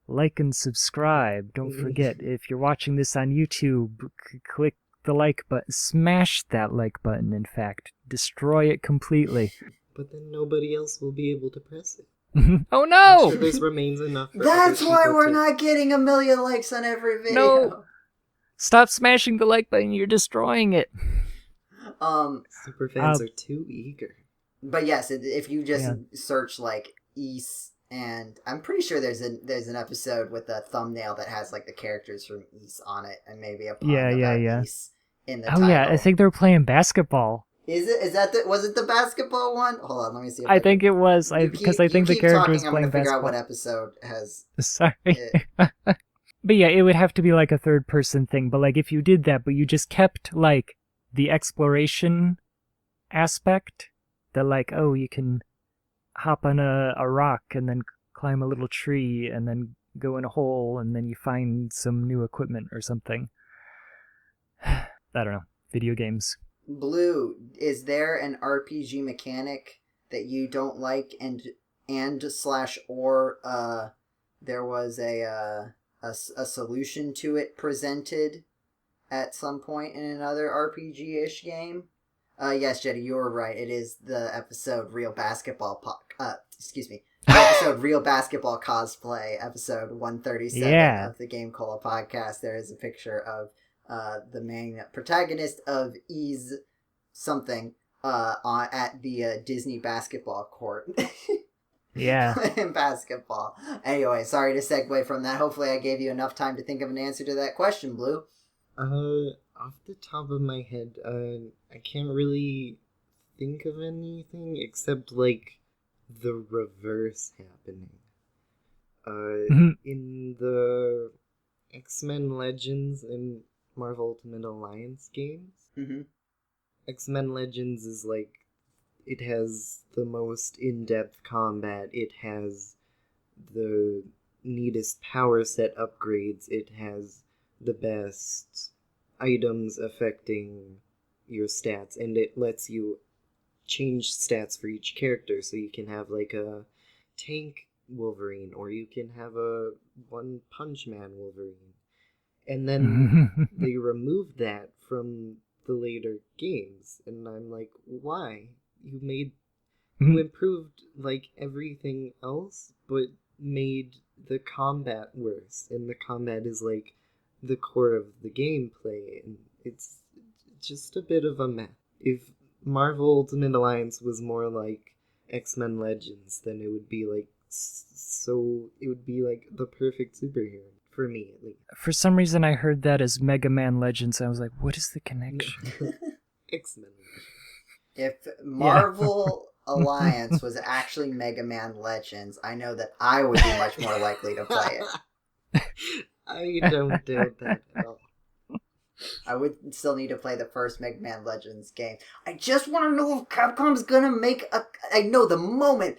like and subscribe. Don't forget, if you're watching this on YouTube, click the like button. Smash that like button, in fact. Destroy it completely. But then nobody else will be able to press it. Oh no! I'm sure this remains enough for That's why we're not getting 1 million likes on every video. No! Stop smashing the like button, you're destroying it. Superfans are too eager. But yes, if you just search like Ys, and I'm pretty sure there's an episode with a thumbnail that has like the characters from Ys on it, and maybe a pun about Ys in the title. Oh yeah, I think they're playing basketball. Was it the basketball one? Hold on, let me see. I think it was, because I think the character was playing basketball. I'm going to figure out what episode has... Sorry. But yeah, it would have to be like a third-person thing. But like if you did that, but you just kept like the exploration aspect, that like, oh, you can hop on a rock and then climb a little tree and then go in a hole and then you find some new equipment or something. I don't know. Video games. Blue, is there an RPG mechanic that you don't like and there was a solution to it presented at some point in another RPG-ish game? Yes, Jeddy, you were right. It is the episode Real Basketball the episode Real Basketball Cosplay, episode 137 of the GameCola Podcast. There is a picture of the main protagonist of Ease something at the Disney basketball court. Yeah. In basketball. Anyway, sorry to segue from that. Hopefully I gave you enough time to think of an answer to that question, Blue. Off the top of my head, I can't really think of anything except, like, the reverse happening. In the X-Men Legends and Marvel Ultimate Alliance games, X-Men Legends is, like, it has the most in-depth combat, it has the neatest power set upgrades, it has the best items affecting your stats, and it lets you change stats for each character, so you can have like a tank Wolverine, or you can have a One Punch Man Wolverine. And then they removed that from the later games, and I'm like, why? You improved like everything else, but made the combat worse, and the combat is like the core of the gameplay, and it's just a bit of a mess. If Marvel Ultimate Alliance was more like X-Men Legends, then it would be like it would be like the perfect superhero for me, at least. For some reason, I heard that as Mega Man Legends. I was like, what is the connection? X-Men. If Marvel Alliance was actually Mega Man Legends, I know that I would be much more likely to play it. I don't doubt that at all. I would still need to play the first Mega Man Legends game. I just want to know if Capcom's gonna make I know the moment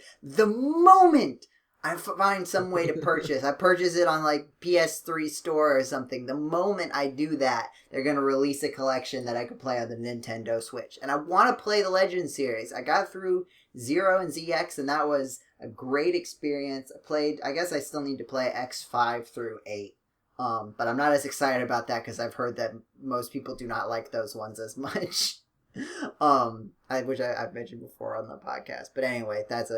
I find some way to purchase, I purchase it on like PS3 store or something. The moment I do that, they're gonna release a collection that I could play on the Nintendo Switch. And I want to play the Legends series. I got through 0 and ZX, and that was a great experience. I guess I still need to play X5 through 8. But I'm not as excited about that because I've heard that most people do not like those ones as much. Which I've mentioned before on the podcast. But anyway, that's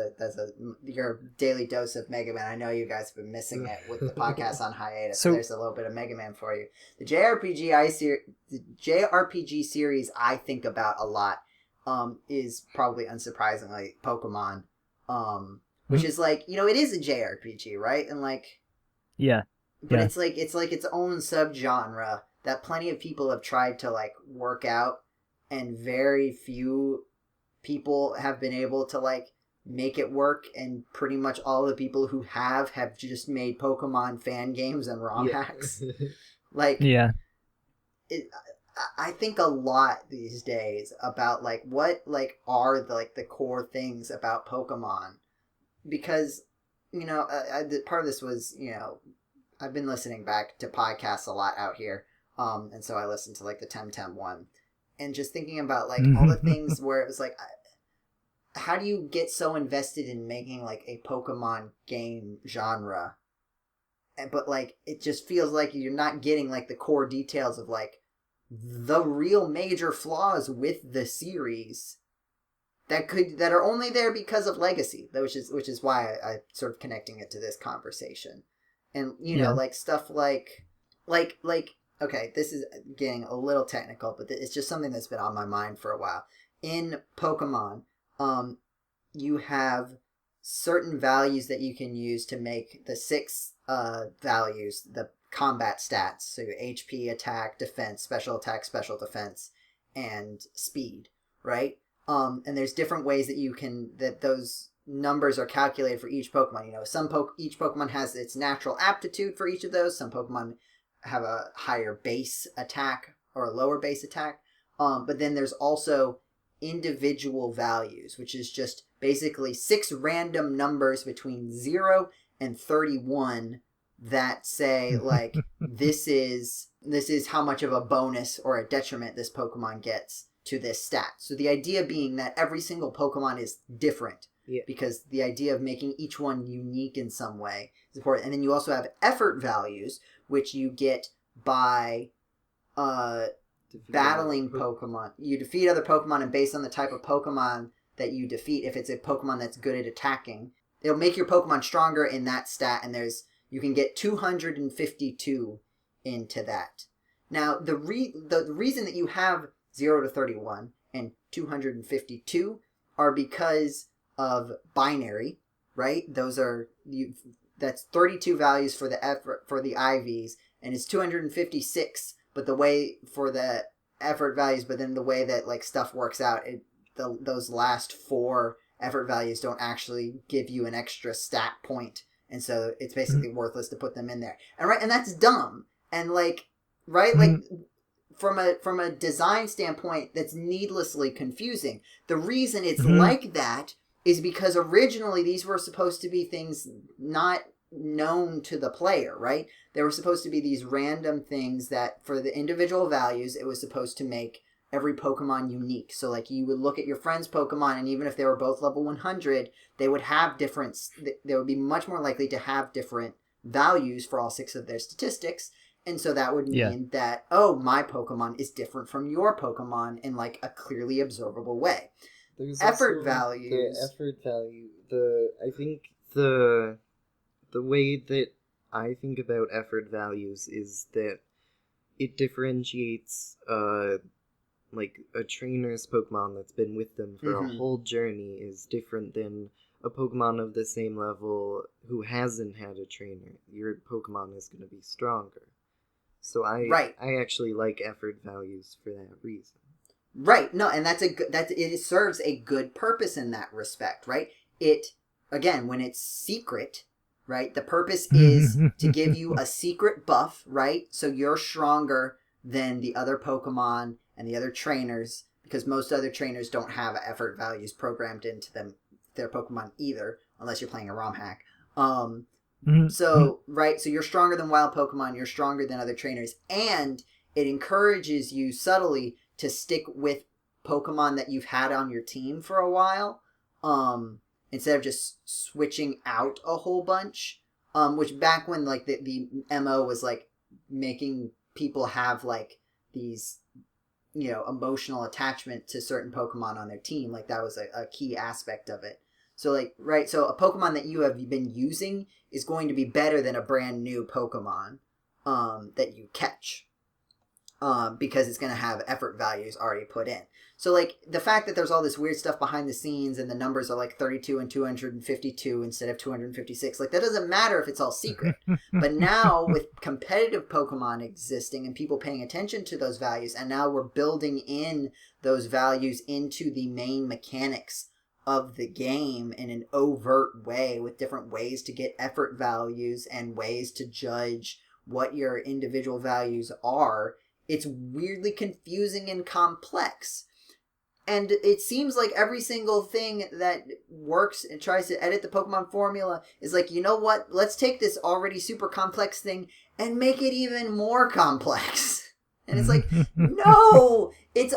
your daily dose of Mega Man. I know you guys have been missing it with the podcast on hiatus. So there's a little bit of Mega Man for you. The JRPG series I think about a lot is probably unsurprisingly Pokemon. Which is like, it is a JRPG, right? And like, yeah. But it's like its own subgenre that plenty of people have tried to like work out, and very few people have been able to like make it work, and pretty much all the people who have just made Pokemon fan games and ROM hacks. I think a lot these days about like what like are the core things about Pokemon, because part of this was I've been listening back to podcasts a lot out here, and so I listened to like the Temtem one, and just thinking about like all the things where it was like, how do you get so invested in making like a Pokemon game genre, but like it just feels like you're not getting like the core details of like the real major flaws with the series that are only there because of legacy, which is why I sort of connecting it to this conversation. And, like, stuff like, okay, this is getting a little technical, but it's just something that's been on my mind for a while. In Pokemon, you have certain values that you can use to make the 6 values, the combat stats. So your HP, attack, defense, special defense, and speed, right? And there's different ways that those numbers are calculated for each Pokemon. Each Pokemon has its natural aptitude for each of those. Some Pokemon have a higher base attack or a lower base attack. But then there's also individual values, which is just basically 6 random numbers between 0 and 31 that say, like, this is how much of a bonus or a detriment this Pokemon gets to this stat. So the idea being that every single Pokemon is different. Yeah. Because the idea of making each one unique in some way is important. And then you also have effort values, which you get by battling Pokemon. You defeat other Pokemon, and based on the type of Pokemon that you defeat, if it's a Pokemon that's good at attacking, it'll make your Pokemon stronger in that stat, and you can get 252 into that. Now, the reason that you have 0 to 31 and 252 are because of binary, right? That's 32 values for the effort for the IVs, and it's 256. But the way for the effort values, but then the way that like stuff works out, those last 4 effort values don't actually give you an extra stat point, and so it's basically worthless to put them in there. And that's dumb. And like, right, like. From a design standpoint, that's needlessly confusing. The reason it's like that is because originally these were supposed to be things not known to the player, right? They were supposed to be these random things that, for the individual values, it was supposed to make every Pokemon unique. So, like, you would look at your friend's Pokemon, and even if they were both level 100, they would be much more likely to have different values for all 6 of their statistics. And so that would mean that, oh, my Pokemon is different from your Pokemon in, like, a clearly observable way. There's effort values. The effort value. I think the way that I think about effort values is that it differentiates, like, a trainer's Pokemon that's been with them for a whole journey is different than a Pokemon of the same level who hasn't had a trainer. Your Pokemon is going to be stronger. So I actually like effort values for that reason. Right. No, and it serves a good purpose in that respect, right? It, again, when it's secret, right? The purpose is to give you a secret buff, right? So you're stronger than the other Pokemon and the other trainers, because most other trainers don't have effort values programmed into their Pokemon either, unless you're playing a ROM hack. So you're stronger than wild Pokemon, you're stronger than other trainers, and it encourages you subtly to stick with Pokemon that you've had on your team for a while, instead of just switching out a whole bunch, which back when, like, the MO was, like, making people have, like, these, you know, emotional attachment to certain Pokemon on their team, like, that was a key aspect of it. So, like, right, so a Pokemon that you have been using is going to be better than a brand new Pokemon that you catch, because it's going to have effort values already put in. So, like, the fact that there's all this weird stuff behind the scenes and the numbers are, like, 32 and 252 instead of 256, like, that doesn't matter if it's all secret. But now, with competitive Pokemon existing and people paying attention to those values, and now we're building in those values into the main mechanics of the game in an overt way, with different ways to get effort values and ways to judge what your individual values are, it's weirdly confusing and complex. And it seems like every single thing that works and tries to edit the Pokemon formula is like, you know what? Let's take this already super complex thing and make it even more complex. And it's like, no! It's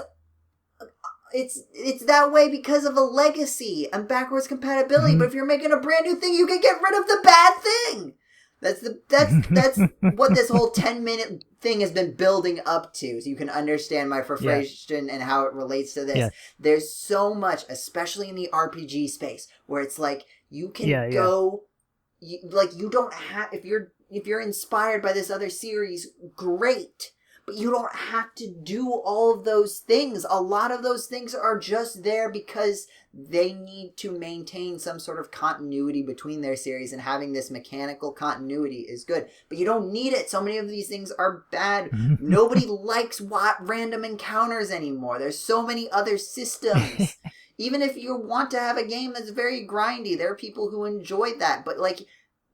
that way because of a legacy and backwards compatibility. But if you're making a brand new thing, you can get rid of the bad thing. That's what this whole 10-minute thing has been building up to, so you can understand my frustration and how it relates to this. Yeah. There's so much, especially in the RPG space, where it's like you can go, you don't have, if you're inspired by this other series, great. But you don't have to do all of those things. A lot of those things are just there because they need to maintain some sort of continuity between their series, and having this mechanical continuity is good. But you don't need it. So many of these things are bad. Nobody likes random encounters anymore. There's so many other systems. Even if you want to have a game that's very grindy, there are people who enjoy that. But, like,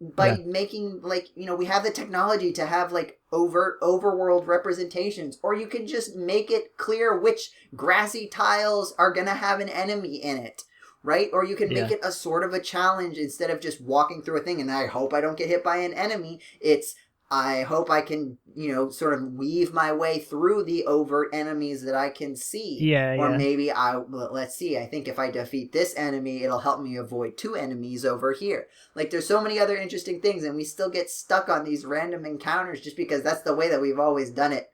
by making, like, you know, we have the technology to have, like, overt overworld representations, or you can just make it clear which grassy tiles are gonna have an enemy in it, right? Or you can make it a sort of a challenge instead of just walking through a thing and I hope I don't get hit by an enemy. It's I hope I can, sort of weave my way through the overt enemies that I can see. Yeah, or maybe let's see, I think if I defeat this enemy, it'll help me avoid 2 enemies over here. Like, there's so many other interesting things, and we still get stuck on these random encounters just because that's the way that we've always done it.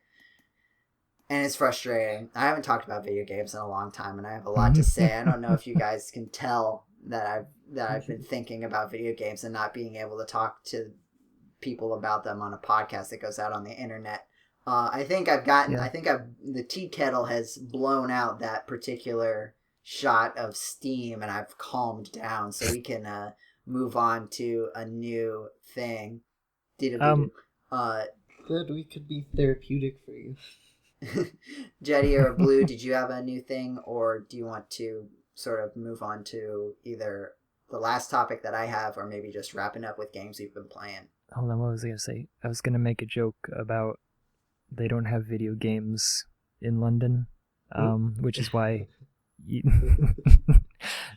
And it's frustrating. I haven't talked about video games in a long time, and I have a lot to say. I don't know if you guys can tell that I've been thinking about video games and not being able to talk to people about them on a podcast that goes out on the internet. I think the tea kettle has blown out that particular shot of steam, and I've calmed down, so we can move on to a new thing. Good, we could be therapeutic for you. Jeddy or Blue, did you have a new thing, or do you want to sort of move on to either the last topic that I have, or maybe just wrapping up with games we've been playing? Hold on, what was I going to say? I was going to make a joke about they don't have video games in London, which is why you,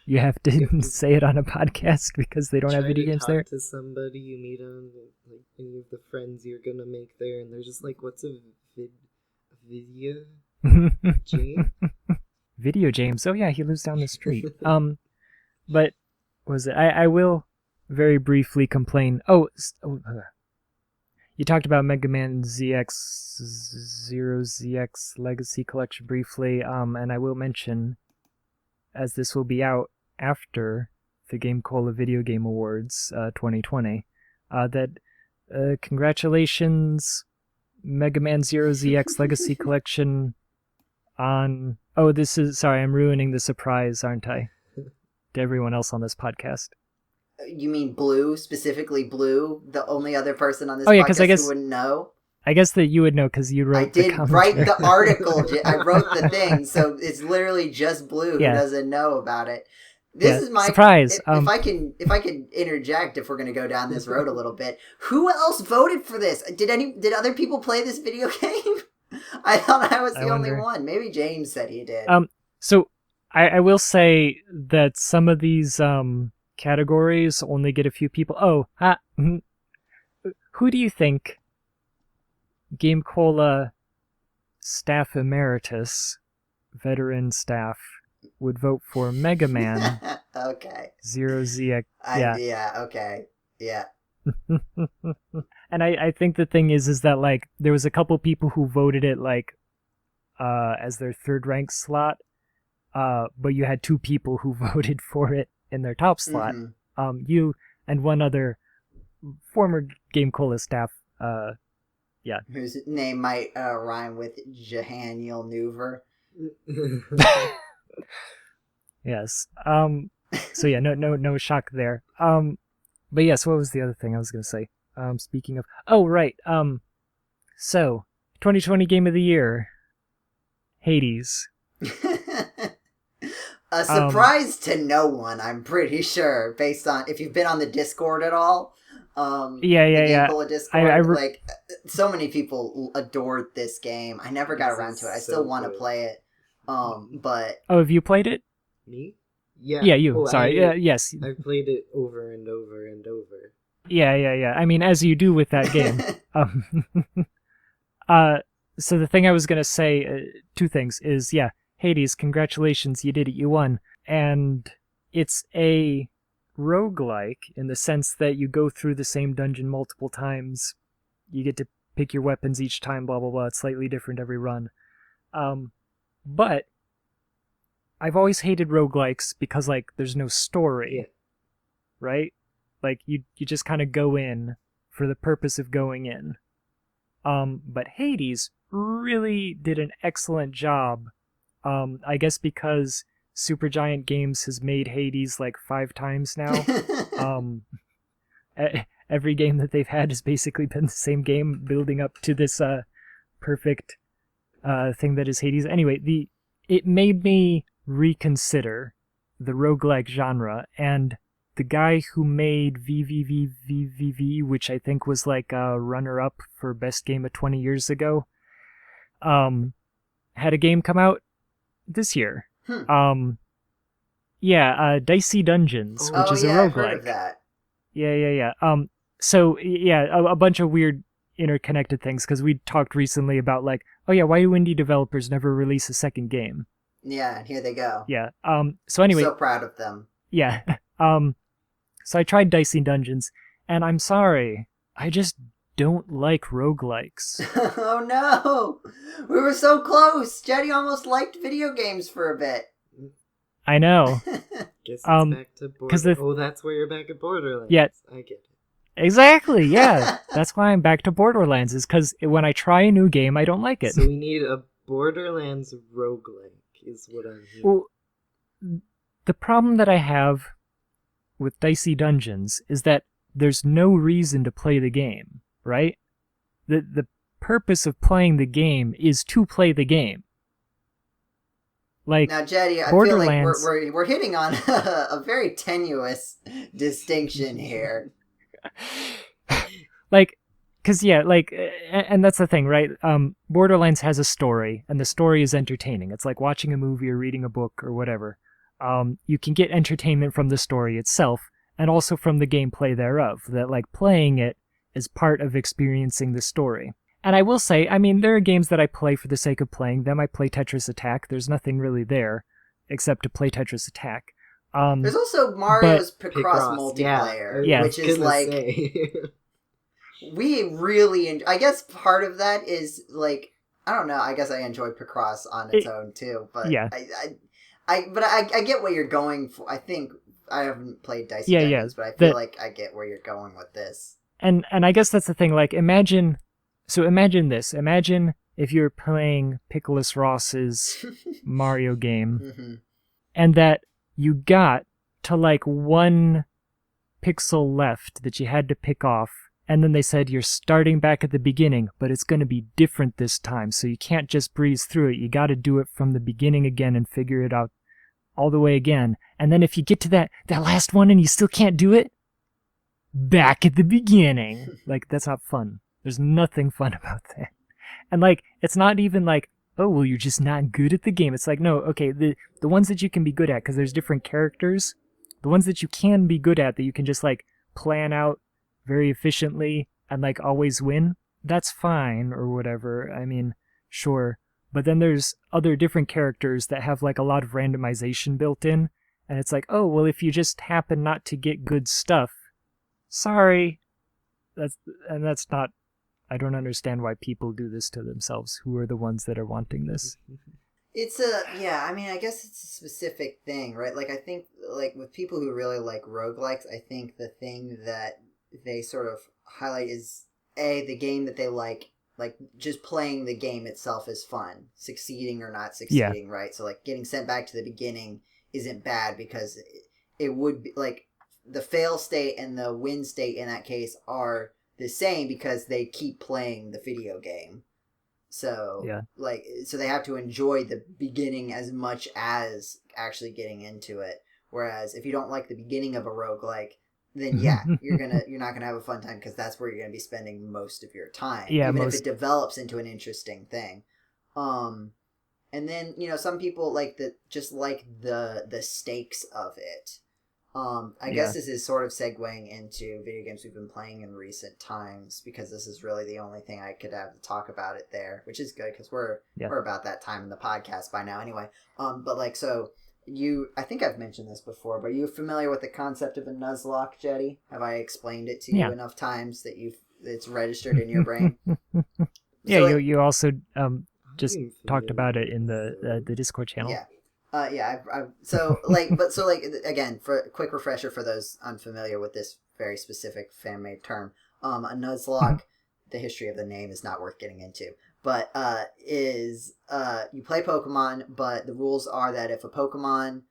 you have to say it on a podcast because they don't have video games there. To somebody you meet on, like any of the friends you're going to make there, and they're just like, what's a video game? Video James. Oh yeah, he lives down the street. But was it? I will very briefly complain. You talked about Mega Man ZX Legacy Collection briefly, and I will mention, as this will be out after the GameCola Video Game Awards 2020, that congratulations, Mega Man 0ZX Legacy Collection on... Oh, I'm ruining the surprise, aren't I? To everyone else on this podcast. You mean Blue, specifically Blue, the only other person on this podcast who wouldn't know? I guess that you would know because you wrote the commentary. I did write the article. I wrote the thing, so it's literally just Blue who doesn't know about it. This is my surprise. If I can interject, if we're going to go down this road a little bit, who else voted for this? Did other people play this video game? I thought I was the only one. Maybe James said he did. So I will say that some of these categories only get a few people. Who do you think GameCola staff emeritus, veteran staff, would vote for Mega Man? Okay. 0ZX. Yeah. Okay. Yeah. And I think the thing is that like there was a couple people who voted it like as their third rank slot, but you had 2 people who voted for it in their top slot. Mm-hmm. You and one other former GameCola staff. Whose name might rhyme with Jehaniel Nuver. Yes. So yeah, no shock there. But yes, what was the other thing I was going to say? Speaking of... Oh, right. So, 2020 Game of the Year. Hades. A surprise to no one, I'm pretty sure, based on... If you've been on the Discord at all. GameCola Discord. So many people adored this game. I never got around to it. I still want to play it. But... Oh, have you played it? Me? Yeah. Yeah, you. Sorry. Yes. I've played it over and over and over. Yeah. I mean, as you do with that game. So the thing I was going to say, 2 things, is, Hades, congratulations, you did it, you won. And it's a roguelike in the sense that you go through the same dungeon multiple times. You get to pick your weapons each time, blah, blah, blah. It's slightly different every run. But I've always hated roguelikes because, like, there's no story, right? Like, you just kind of go in for the purpose of going in. But Hades really did an excellent job. I guess because Supergiant Games has made Hades, like, 5 times now. Every game that they've had has basically been the same game building up to this perfect thing that is Hades. Anyway, it made me reconsider the roguelike genre, and the guy who made VVVVVV, which I think was like a runner-up for best game of 20 years ago, had a game come out this year. Yeah, Dicey Dungeons, which is a roguelike. I've heard of that. Yeah. So yeah, a bunch of weird interconnected things, because we talked recently about like, oh yeah, why do indie developers never release a second game? Yeah, and here they go. Yeah. So anyway, so proud of them. Yeah. So I tried Dicey Dungeons, and I'm sorry, I just don't like roguelikes. Oh no! We were so close! Jeddy almost liked video games for a bit. I know. Guess it's back to Borderlands. Oh, that's where you're back at Borderlands. Yeah. I get it. Exactly, yeah. That's why I'm back to Borderlands, is because when I try a new game, I don't like it. So we need a Borderlands roguelike, is what I'm hearing. Well, the problem that I have with Dicey Dungeons is that there's no reason to play the game, right? The purpose of playing the game is to play the game. Like, now, Jeddy, I feel like we're hitting on a very tenuous distinction here. Like, because yeah, like, and that's the thing, right? Borderlands has a story, and the story is entertaining. It's like watching a movie or reading a book or whatever. You can get entertainment from the story itself, and also from the gameplay thereof. That like playing it is part of experiencing the story. And I will say, I mean, there are games that I play for the sake of playing them. I play Tetris Attack. There's nothing really there except to play Tetris Attack. There's also Mario's Picross multiplayer, which is like we really. I guess part of that is like, I don't know. I guess I enjoy Picross on its own too, but yeah. I get what you're going for. I think I haven't played Dicey Dungeons, but I feel like I get where you're going with this. And I guess that's the thing. Like, imagine this. Imagine if you're playing Pickles Ross's Mario game, and that you got to like one pixel left that you had to pick off, and then they said you're starting back at the beginning, but it's going to be different this time, so you can't just breeze through it. You got to do it from the beginning again and figure it out all the way again. And then if you get to that last one and you still can't do it, back at the beginning. Like, that's not fun. There's nothing fun about that. And like, it's not even like, oh, well, you're just not good at the game. It's like, no, okay, the ones that you can be good at, because there's different characters, the ones that you can be good at, that you can just like plan out very efficiently and like always win, that's fine or whatever. I mean, sure. But then there's other different characters that have like a lot of randomization built in, and it's like, oh, well, if you just happen not to get good stuff, sorry. That's not, I don't understand why people do this to themselves, who are the ones that are wanting this. It's I mean, I guess it's a specific thing, right? Like, I think, like, with people who really like roguelikes, I think the thing that they sort of highlight is, the game that they like just playing the game itself is fun, succeeding or not succeeding, right? So like getting sent back to the beginning isn't bad, because it would be like the fail state and the win state in that case are the same because they keep playing the video game. So so they have to enjoy the beginning as much as actually getting into it. Whereas if you don't like the beginning of a roguelike, then you're not gonna have a fun time, because that's where you're gonna be spending most of your time. Even if it develops into an interesting thing. And then, some people like the stakes of it. I guess this is sort of segueing into video games we've been playing in recent times, because this is really the only thing I could have to talk about it there, which is good because we're about that time in the podcast by now anyway. But like, so I think I've mentioned this before, but are you familiar with the concept of a Nuzlocke, Jeddy? Have I explained it to you enough times that it's registered in your brain? You also just talked about it in the Discord channel. Again, for a quick refresher for those unfamiliar with this very specific fan-made term, a Nuzlocke, the history of the name is not worth getting into, but you play Pokemon, but the rules are that if a Pokemon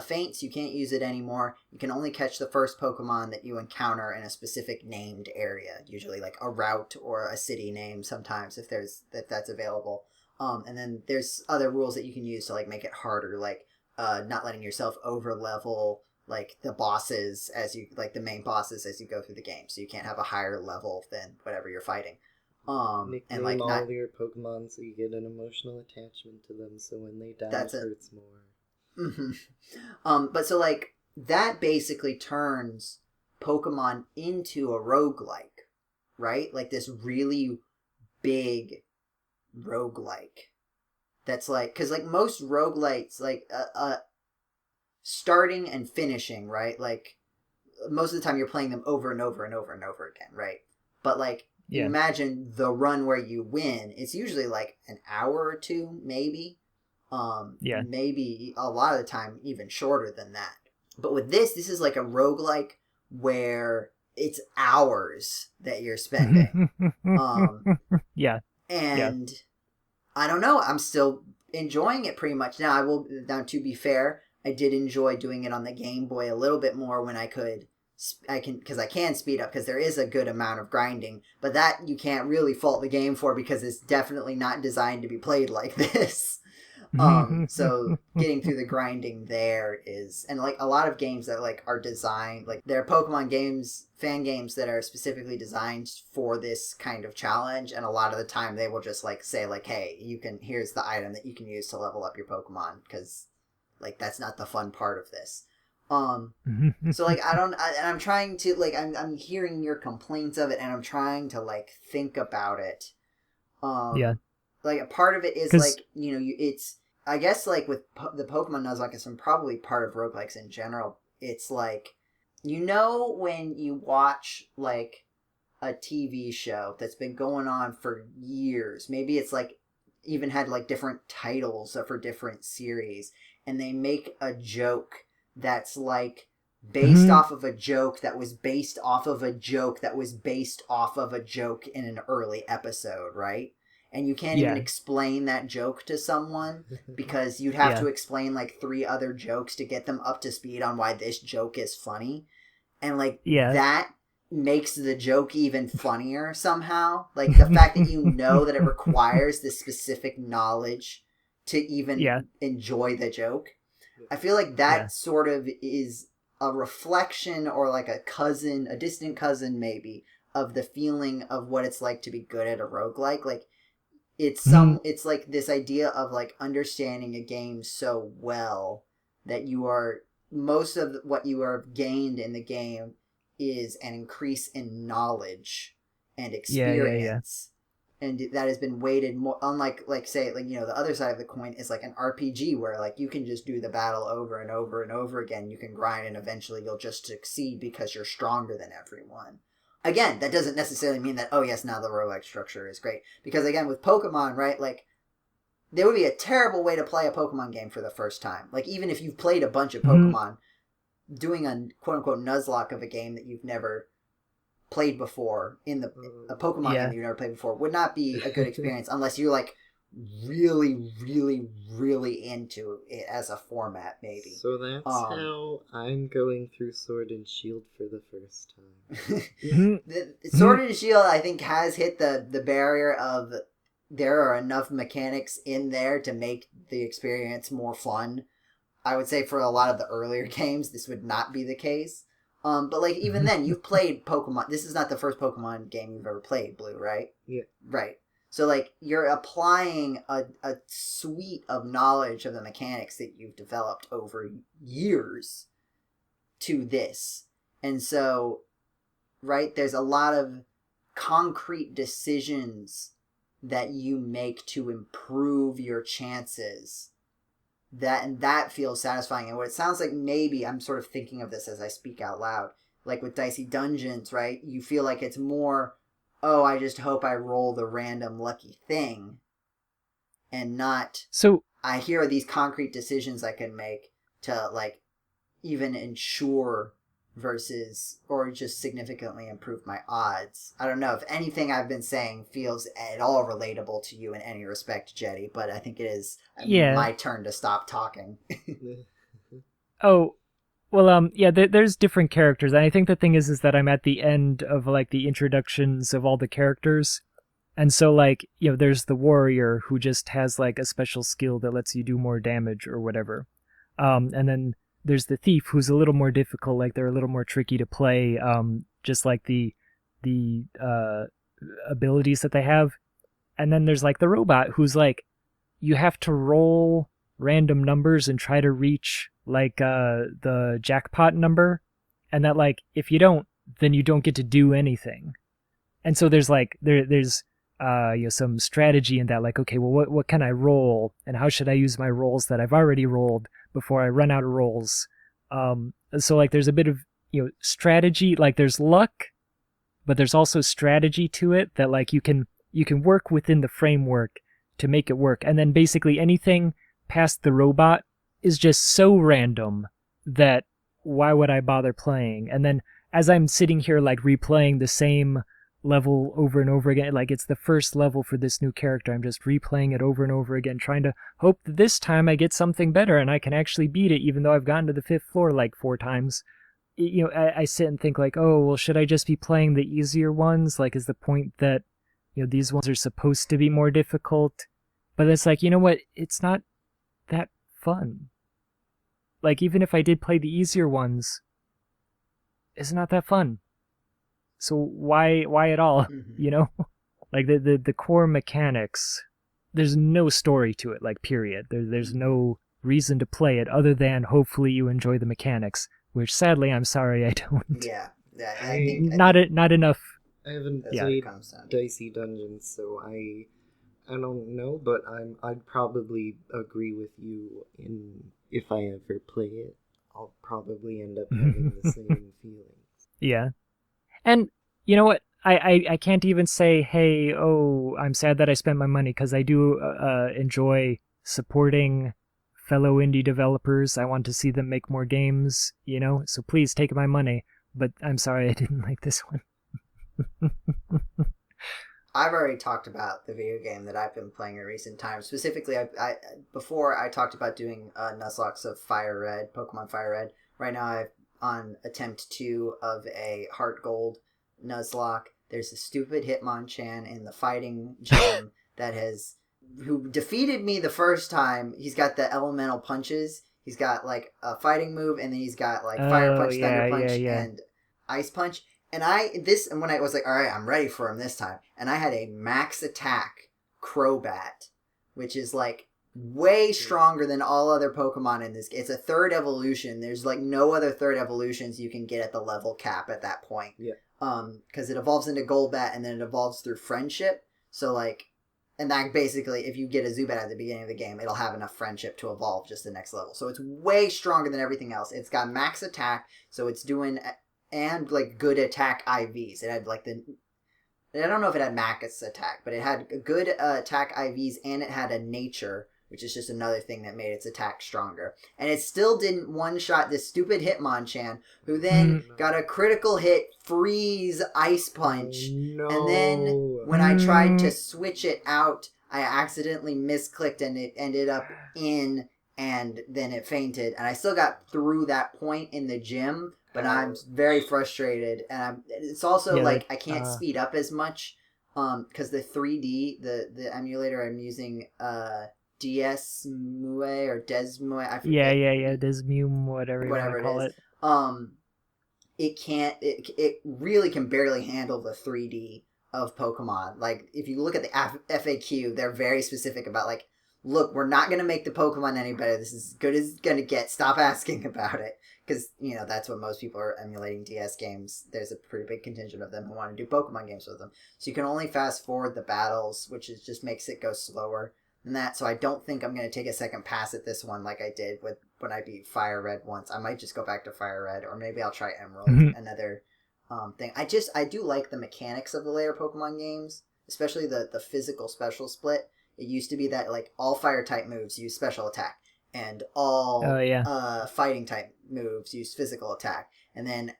faints, you can't use it anymore. You can only catch the first Pokemon that you encounter in a specific named area, usually like a route or a city name sometimes if that's available. And then there's other rules that you can use to like make it harder, like not letting yourself over level like the bosses the main bosses as you go through the game. So you can't have a higher level than whatever you're fighting. And like all your Pokemon so you get an emotional attachment to them, so when they die it hurts more. Mm-hmm. But so like that basically turns Pokemon into a roguelike, right? Like this really big roguelike. That's like, because like most roguelites, like starting and finishing, right? Like most of the time you're playing them over and over and over and over again, right? But like you imagine the run where you win, it's usually like an hour or two, maybe. Maybe a lot of the time even shorter than that. But with this is like a roguelike where it's hours that you're spending. And I don't know, I'm still enjoying it pretty much. Now to be fair, I did enjoy doing it on the Game Boy a little bit more when I can speed up, because there is a good amount of grinding, but that you can't really fault the game for, because it's definitely not designed to be played like this. So getting through the grinding there is, and like a lot of games that like are designed, like there are Pokemon games, fan games that are specifically designed for this kind of challenge, and a lot of the time they will just like say like, hey, here's the item that you can use to level up your Pokemon, because like that's not the fun part of this. So like I'm trying to like, I'm hearing your complaints of it, and I'm trying to like think about it. Like a part of it is like, it's, I guess like with the Pokemon Nuzlocke, and probably part of roguelikes in general, it's like, when you watch like a TV show that's been going on for years, maybe it's like even had like different titles for different series, and they make a joke that's like based off of a joke that was based off of a joke that was based off of a joke in an early episode, right? And you can't even explain that joke to someone, because you'd have to explain like 3 other jokes to get them up to speed on why this joke is funny. And like that makes the joke even funnier somehow. Like the fact that that it requires this specific knowledge to even enjoy the joke. I feel like that sort of is a reflection, or like a distant cousin maybe, of the feeling of what it's like to be good at a roguelike. Like it's like this idea of like understanding a game so well that most of what you are gained in the game is an increase in knowledge and experience. And that has been weighted more, unlike like say like, the other side of the coin is like an RPG where like you can just do the battle over and over and over again. You can grind, and eventually you'll just succeed because you're stronger than everyone. Again, that doesn't necessarily mean that, oh yes, now the roguelike structure is great. Because again, with Pokemon, right, like, there would be a terrible way to play a Pokemon game for the first time. Like, even if you've played a bunch of Pokemon, doing a quote-unquote Nuzlocke of a game that you've never played before, a Pokemon game that you've never played before, would not be a good experience unless you're, like, really, really, really into it as a format, maybe. So that's how I'm going through Sword and Shield for the first time. The Sword and Shield, I think, has hit the barrier of there are enough mechanics in there to make the experience more fun. I would say for a lot of the earlier games, this would not be the case. But like even then, you've played Pokemon. This is not the first Pokemon game you've ever played, Blue, right? Yeah. Right. So, like, you're applying a suite of knowledge of the mechanics that you've developed over years to this. And so, right, there's a lot of concrete decisions that you make to improve your chances. That feels satisfying. And what it sounds like, maybe, I'm sort of thinking of this as I speak out loud, like with Dicey Dungeons, right? You feel like it's more, oh, I just hope I roll the random lucky thing, and not, so here are these concrete decisions I can make to, like, even ensure versus, or just significantly improve my odds. I don't know if anything I've been saying feels at all relatable to you in any respect, Jeddy, but I think it is my turn to stop talking. Oh, well, there's different characters, and I think the thing is that I'm at the end of, like, the introductions of all the characters, and so, like, there's the warrior who just has, like, a special skill that lets you do more damage or whatever, and then there's the thief who's a little more difficult, like, they're a little more tricky to play, just like the abilities that they have, and then there's, like, the robot who's, like, you have to roll random numbers and try to reach like the jackpot number, and that like if you don't, then you don't get to do anything. And so there's like there's some strategy in that, like, okay, well, what can I roll, and how should I use my rolls that I've already rolled before I run out of rolls. So like there's a bit of strategy, like there's luck, but there's also strategy to it that like you can work within the framework to make it work. And then basically anything past the robot is just so random that why would I bother playing? And then as I'm sitting here like replaying the same level over and over again, like it's the first level for this new character, I'm just replaying it over and over again, trying to hope that this time I get something better and I can actually beat it, even though I've gotten to the 5th floor like 4 times. I sit and think like, oh, well, should I just be playing the easier ones? Like, is the point that these ones are supposed to be more difficult? But it's like, you know what, it's not that fun. Like, even if I did play the easier ones, it's not that fun. So why at all? Like the core mechanics, there's no story to it, like, period. There's no reason to play it other than hopefully you enjoy the mechanics, which sadly I'm sorry I don't. Yeah, I think not enough. I haven't played Dicey Dungeons, so I don't know, but I'd probably agree with you if I ever play it, I'll probably end up having the same feelings. Yeah. And you know what? I can't even say, hey, oh, I'm sad that I spent my money, because I do enjoy supporting fellow indie developers. I want to see them make more games, so please take my money. But I'm sorry I didn't like this one. I've already talked about the video game that I've been playing in recent times. Specifically, before I talked about doing Nuzlocke of Fire Red, Pokemon Fire Red. Right now I'm on attempt 2 of a Heart Gold Nuzlocke. There's a stupid Hitmonchan in the fighting gym who defeated me the first time. He's got the elemental punches. He's got like a fighting move, and then he's got like Fire Punch, Thunder Punch, and Ice Punch. And when I was like, all right, I'm ready for him this time. And I had a max attack Crobat, which is like way stronger than all other Pokemon in this. It's a 3rd evolution. There's like no other 3rd evolutions you can get at the level cap at that point. Yeah. Because it evolves into Golbat and then it evolves through friendship. So like, and that basically, if you get a Zubat at the beginning of the game, it'll have enough friendship to evolve just the next level. So it's way stronger than everything else. It's got max attack, so it's doing, and like good attack IVs. It had like I don't know if it had max attack, but it had good attack IVs, and it had a nature, which is just another thing that made its attack stronger. And it still didn't one-shot this stupid Hitmonchan, who then got a critical hit, freeze, Ice Punch. No. And then when I tried to switch it out, I accidentally misclicked and it ended up in, and then it fainted. And I still got through that point in the gym, but I'm very frustrated. And it's also like I can't speed up as much because the 3D, the emulator I'm using... Desmue or Desmue, I forget. Yeah, Desmue, whatever you want to call it. It really can barely handle the 3D of Pokemon. Like, if you look at the FAQ, they're very specific about, like, look, we're not going to make the Pokemon any better. This is as good as it's going to get. Stop asking about it. Because, that's what most people are emulating DS games. There's a pretty big contingent of them who want to do Pokemon games with them. So you can only fast forward the battles, which just makes it go slower than that. So I don't think I'm going to take a second pass at this one like I did when I beat Fire Red once. I might just go back to Fire Red, or maybe I'll try Emerald, another thing. I do like the mechanics of the later Pokemon games, especially the physical special split. It used to be that like all fire type moves use special attack, and all fighting type moves use physical attack. And then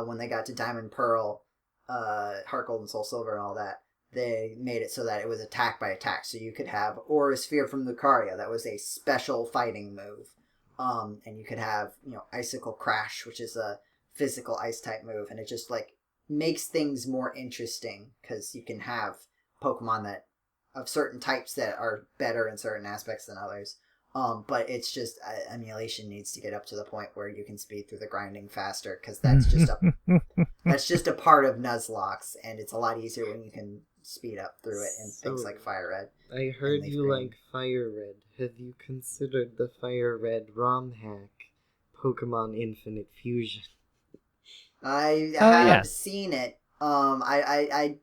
when they got to Diamond Pearl, Heart Gold and Soul Silver and all that, they made it so that it was attack by attack. So you could have Aura Sphere from Lucario. That was a special fighting move. And you could have, Icicle Crash, which is a physical ice type move. And it just, like, makes things more interesting because you can have Pokemon that of certain types that are better in certain aspects than others. But it's just, emulation needs to get up to the point where you can speed through the grinding faster, because that's just a part of Nuzlocke, and it's a lot easier when you can speed up through it in things like Fire Red. I heard you like Fire Red. Have you considered the Fire Red ROM hack, Pokemon Infinite Fusion? I have seen it. I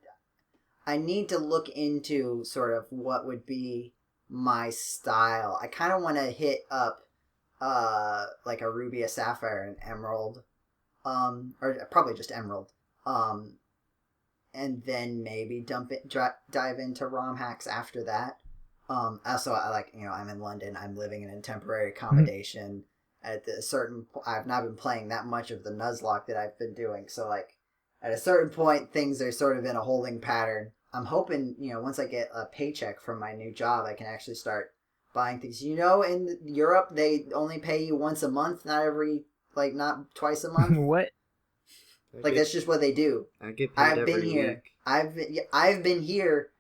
need to look into sort of what would be my style. I kind of want to hit up like a Ruby, a Sapphire, and Emerald, or probably just Emerald, and then maybe dive into ROM hacks after that. Also, I'm in London. I'm living in a temporary accommodation. At a certain I've not been playing that much of the Nuzlocke that I've been doing, so like at a certain point things are sort of in a holding pattern. I'm hoping, once I get a paycheck from my new job, I can actually start buying things. In Europe they only pay you once a month, not twice a month. What? That's just what they do. I get paid every week. I've been here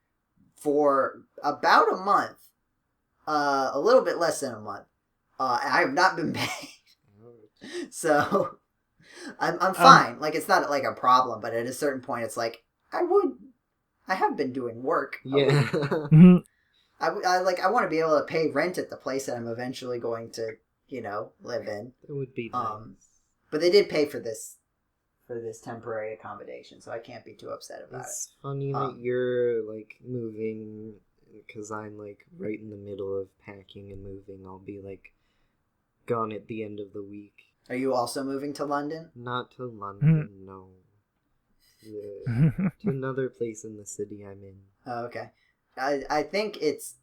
for about a month, a little bit less than a month. I have not been paid, so I'm fine. It's not like a problem, but at a certain point, it's like I have been doing work. Yeah. I want to be able to pay rent at the place that I'm eventually going to, live in. It would be nice. But they did pay for this temporary accommodation, so I can't be too upset about it. It's funny that you're moving, because I'm right in the middle of packing and moving. I'll be gone at the end of the week. Are you also moving to London? Not to London, no. To another place in the city I'm in. Oh, okay. I think it's...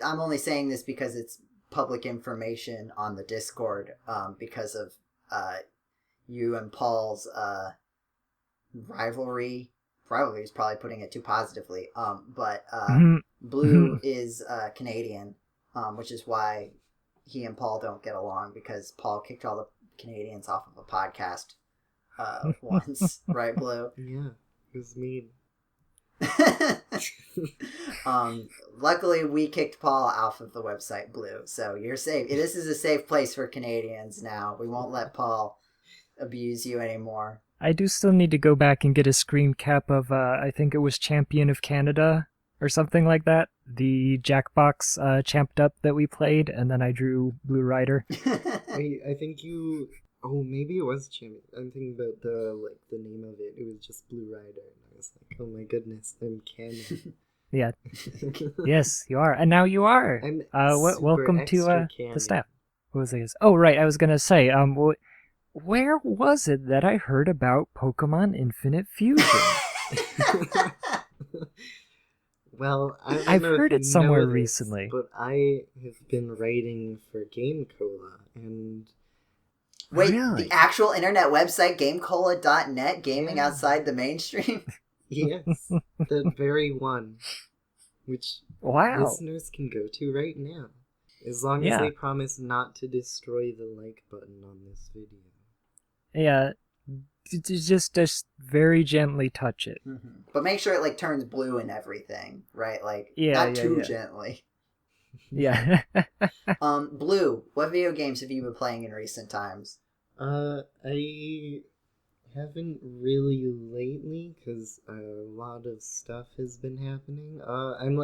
I'm only saying this because it's public information on the Discord, because of you and Paul's rivalry. Rivalry is probably putting it too positively. But Blue is Canadian, which is why he and Paul don't get along, because Paul kicked all the Canadians off of a podcast once, right, Blue? Yeah, it was mean. Luckily we kicked Paul off of the website Blue, so you're safe. This is a safe place for Canadians now. We won't let Paul abuse you anymore. I do still need to go back and get a screen cap of I think it was Champion of Canada or something like that, the Jackbox Champed Up that we played, and then I drew Blu Ryder. I think you... Oh, maybe it was Champion. I'm thinking about the name of it. It was just Blu Ryder, and I was like, oh my goodness, I'm canon. Yeah. Yes, you are. And now you are. I'm welcome to the staff. What was I? Oh, right. I was going to say, where was it that I heard about Pokemon Infinite Fusion? Well, I've heard it somewhere recently. But I have been writing for GameCola, and... Wait, really? The actual internet website, GameCola.net, gaming outside the mainstream? Yes, that very one, which listeners can go to right now, as long as they promise not to destroy the like button on this video. Yeah, just very gently touch it. Mm-hmm. But make sure it turns blue and everything, right? Not too gently. Yeah. Blue, what video games have you been playing in recent times? I haven't really lately, because a lot of stuff has been happening. I'm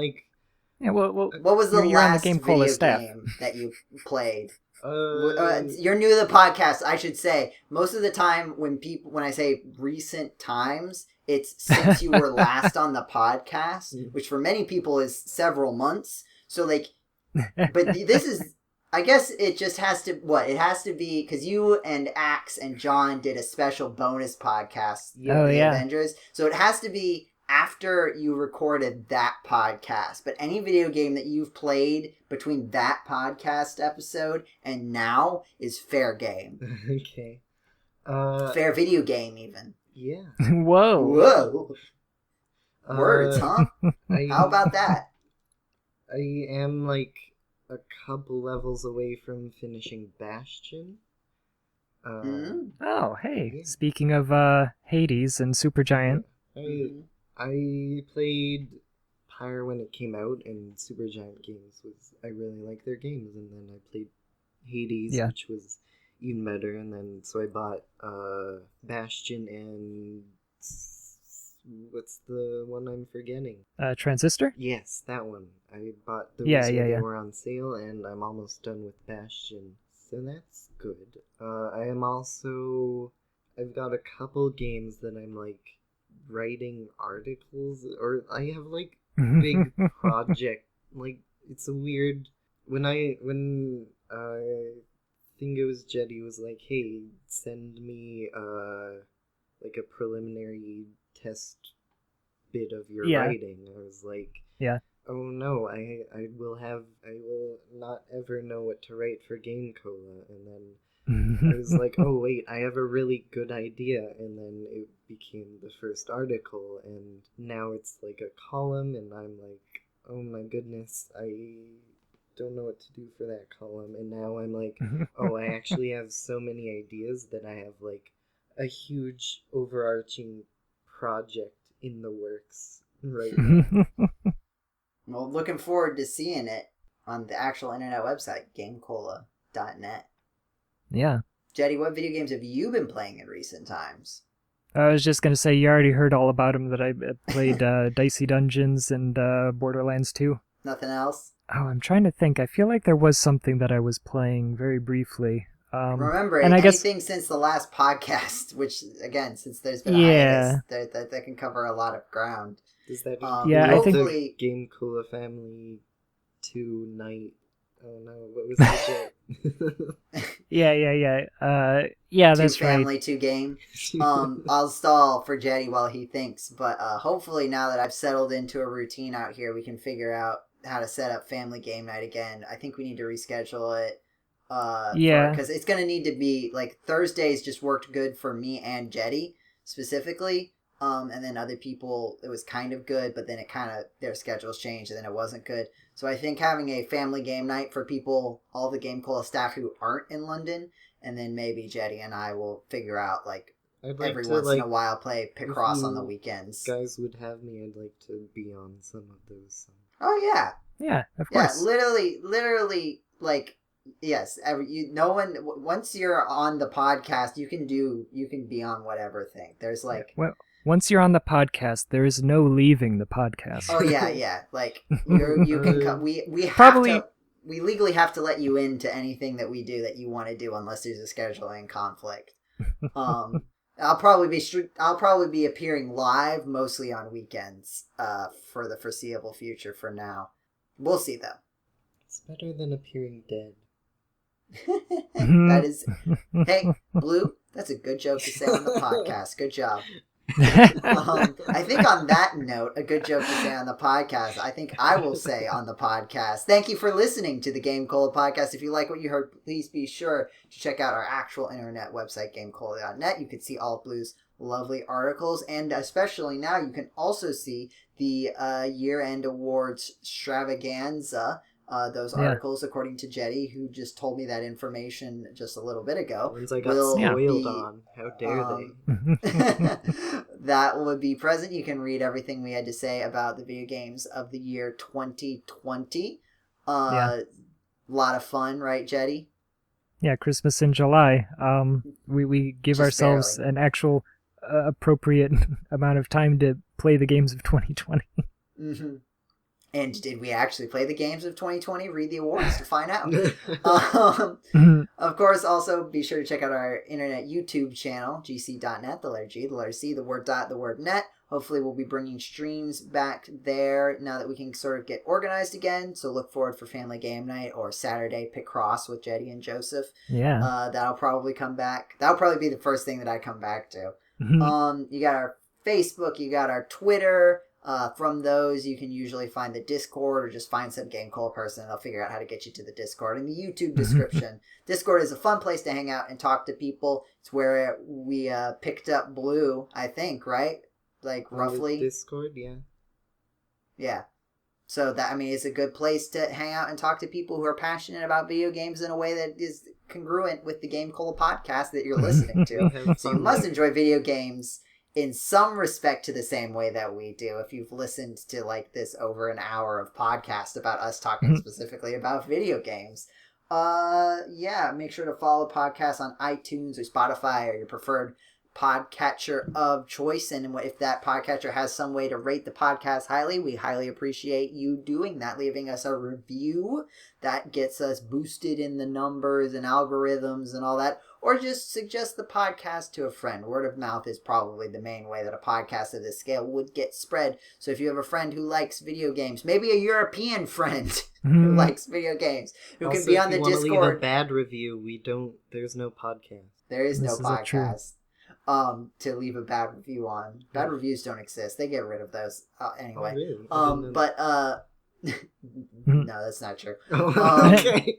Yeah, well, what was the last video game that you played? You're new to the podcast, I should say. Most of the time when I say recent times, it's since you were last on the podcast, which for many people is several months. So but this is, I guess it just has to, it has to be, because you and Axe and John did a special bonus podcast, Avengers. So it has to be after you recorded that podcast. But any video game that you've played between that podcast episode and now is fair game. Okay. Fair video game, even. Yeah. Whoa. Words, huh? How about that? I am a couple levels away from finishing Bastion. Oh, hey. Yeah. Speaking of Hades and Supergiant. I played Pyre when it came out, and Supergiant games I really like their games, and then I played Hades, which was even better, and then so I bought Bastion and what's the one I'm forgetting? Transistor? Yes, that one. I bought those they were on sale, and I'm almost done with Bastion, so that's good. I've got a couple games that I'm like writing articles, or I have like big project. Like, it's a weird when I think it was Jeddy was like, hey, send me like a preliminary test bit of your writing. I was like, oh no, I will not ever know what to write for GameCola. And then I was like, oh wait, I have a really good idea. And then it became the first article, and now it's like a column, and I'm like, oh my goodness, I don't know what to do for that column. And now I'm like, oh, I actually have so many ideas that I have like a huge overarching project in the works right now. Well, looking forward to seeing it on the actual internet website, GameCola.net. Yeah. Jeddy, what video games have you been playing in recent times? I was just going to say, you already heard all about them, that I played Dicey Dungeons and Borderlands 2. Nothing else? Oh, I'm trying to think. I feel like there was something that I was playing very briefly. Remember, and anything since the last podcast, which, again, since there's been a hiatus, that can cover a lot of ground. Does that I think the GameCola Family 2 night? Oh no, what was that? Yeah, that's right. 2 family, 2 game. I'll stall for Jeddy while he thinks, but hopefully now that I've settled into a routine out here, we can figure out how to set up family game night again. I think we need to reschedule it. Because it's going to need to be, like, Thursdays just worked good for me and Jeddy, specifically. And then other people, it was kind of good, but then their schedules changed, and then it wasn't good. So I think having a family game night for people, all the GameCola staff who aren't in London, and then maybe Jeddy and I will figure out, like, every once in a while play Picross on the weekends. Guys would have me, I'd like to be on some of those. Oh, yeah. Yeah, of course. Yeah, literally, like, yes, once you're on the podcast, you can be on whatever thing. There's like, well, once you're on the podcast, there is no leaving the podcast. Oh yeah. Like you can come. We legally have to let you into anything that we do that you want to do, unless there's a scheduling conflict. I'll probably be appearing live mostly on weekends for the foreseeable future. For now, we'll see though. It's better than appearing dead. That is, hey, Blue, that's a good joke to say on the podcast. Good job. I think on that note, a good joke to say on the podcast, I think I will say on the podcast, thank you for listening to the GameCola Podcast. If you like what you heard, please be sure to check out our actual internet website, GameCola.net. You can see all of Blue's lovely articles, and especially now you can also see the year-end awards extravaganza. Those articles, according to Jeddy, who just told me that information just a little bit ago. Ones I got spoiled on. How dare they? That will be present. You can read everything we had to say about the video games of the year 2020. A lot of fun, right, Jeddy? Yeah, Christmas in July. We give just ourselves barely an actual appropriate amount of time to play the games of 2020. Mm-hmm. And did we actually play the games of 2020? Read the awards to find out. Of course, also be sure to check out our internet YouTube channel, GCDotNet, the letter G, the letter C, the word dot, the word net. Hopefully we'll be bringing streams back there now that we can sort of get organized again. So look forward for Family Game Night or Saturday Picross with Jeddy and Joseph. Yeah. That'll probably come back. That'll probably be the first thing that I come back to. You got our Facebook, you got our Twitter. From those, you can usually find the Discord or just find some GameCola person and they'll figure out how to get you to the Discord in the YouTube description. Discord is a fun place to hang out and talk to people. It's where we picked up Blue, I think, right? Like, roughly. Discord, yeah. Yeah. So, it's a good place to hang out and talk to people who are passionate about video games in a way that is congruent with the GameCola podcast that you're listening to. So you must enjoy video games in some respect to the same way that we do. If you've listened to like this over an hour of podcast about us talking specifically about video games, make sure to follow the podcast on iTunes or Spotify or your preferred podcatcher of choice, and if that podcatcher has some way to rate the podcast highly, we highly appreciate you doing that, leaving us a review that gets us boosted in the numbers and algorithms and all that, or just suggest the podcast to a friend. Word of mouth is probably the main way that a podcast of this scale would get spread. So if you have a friend who likes video games, maybe a European friend who likes video games, who also, can be on the if you Discord. Want to leave a bad review, there's no podcast. There is no podcast to leave a bad review on. Bad reviews don't exist. They get rid of those anyway. Oh, really? But no, that's not true. Okay.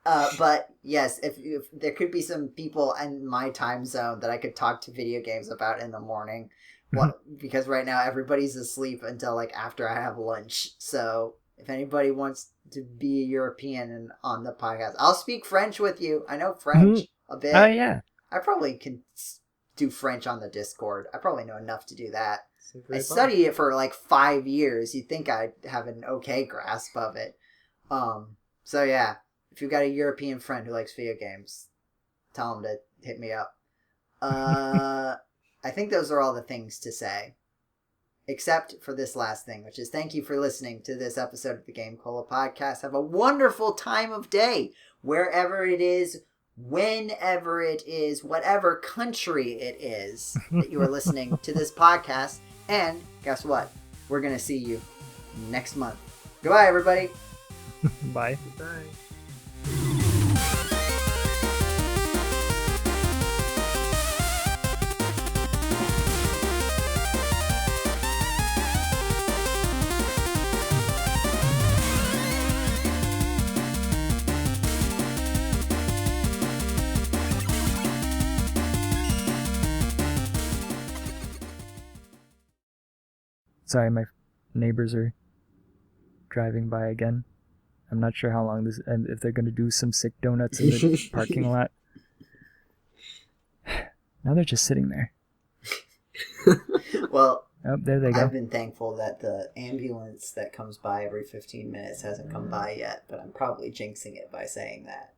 But yes, if there could be some people in my time zone that I could talk to video games about in the morning, because right now everybody's asleep until like after I have lunch. So if anybody wants to be a European and on the podcast, I'll speak French with you. I know French a bit. Oh yeah. I probably can do French on the Discord. I probably know enough to do that. I studied it for like 5 years. You'd think I'd have an okay grasp of it. So yeah, if you've got a European friend who likes video games, tell him to hit me up. I think those are all the things to say. Except for this last thing, which is thank you for listening to this episode of the GameCola Podcast. Have a wonderful time of day, wherever it is, whenever it is, whatever country it is that you are listening to this podcast. And guess what? We're going to see you next month. Goodbye, everybody. Bye. Bye. Sorry, my neighbors are driving by again. I'm not sure how long this, if they're going to do some sick donuts in the parking lot. Now they're just sitting there. Well, oh, there they go. I've been thankful that the ambulance that comes by every 15 minutes hasn't come by yet, but I'm probably jinxing it by saying that.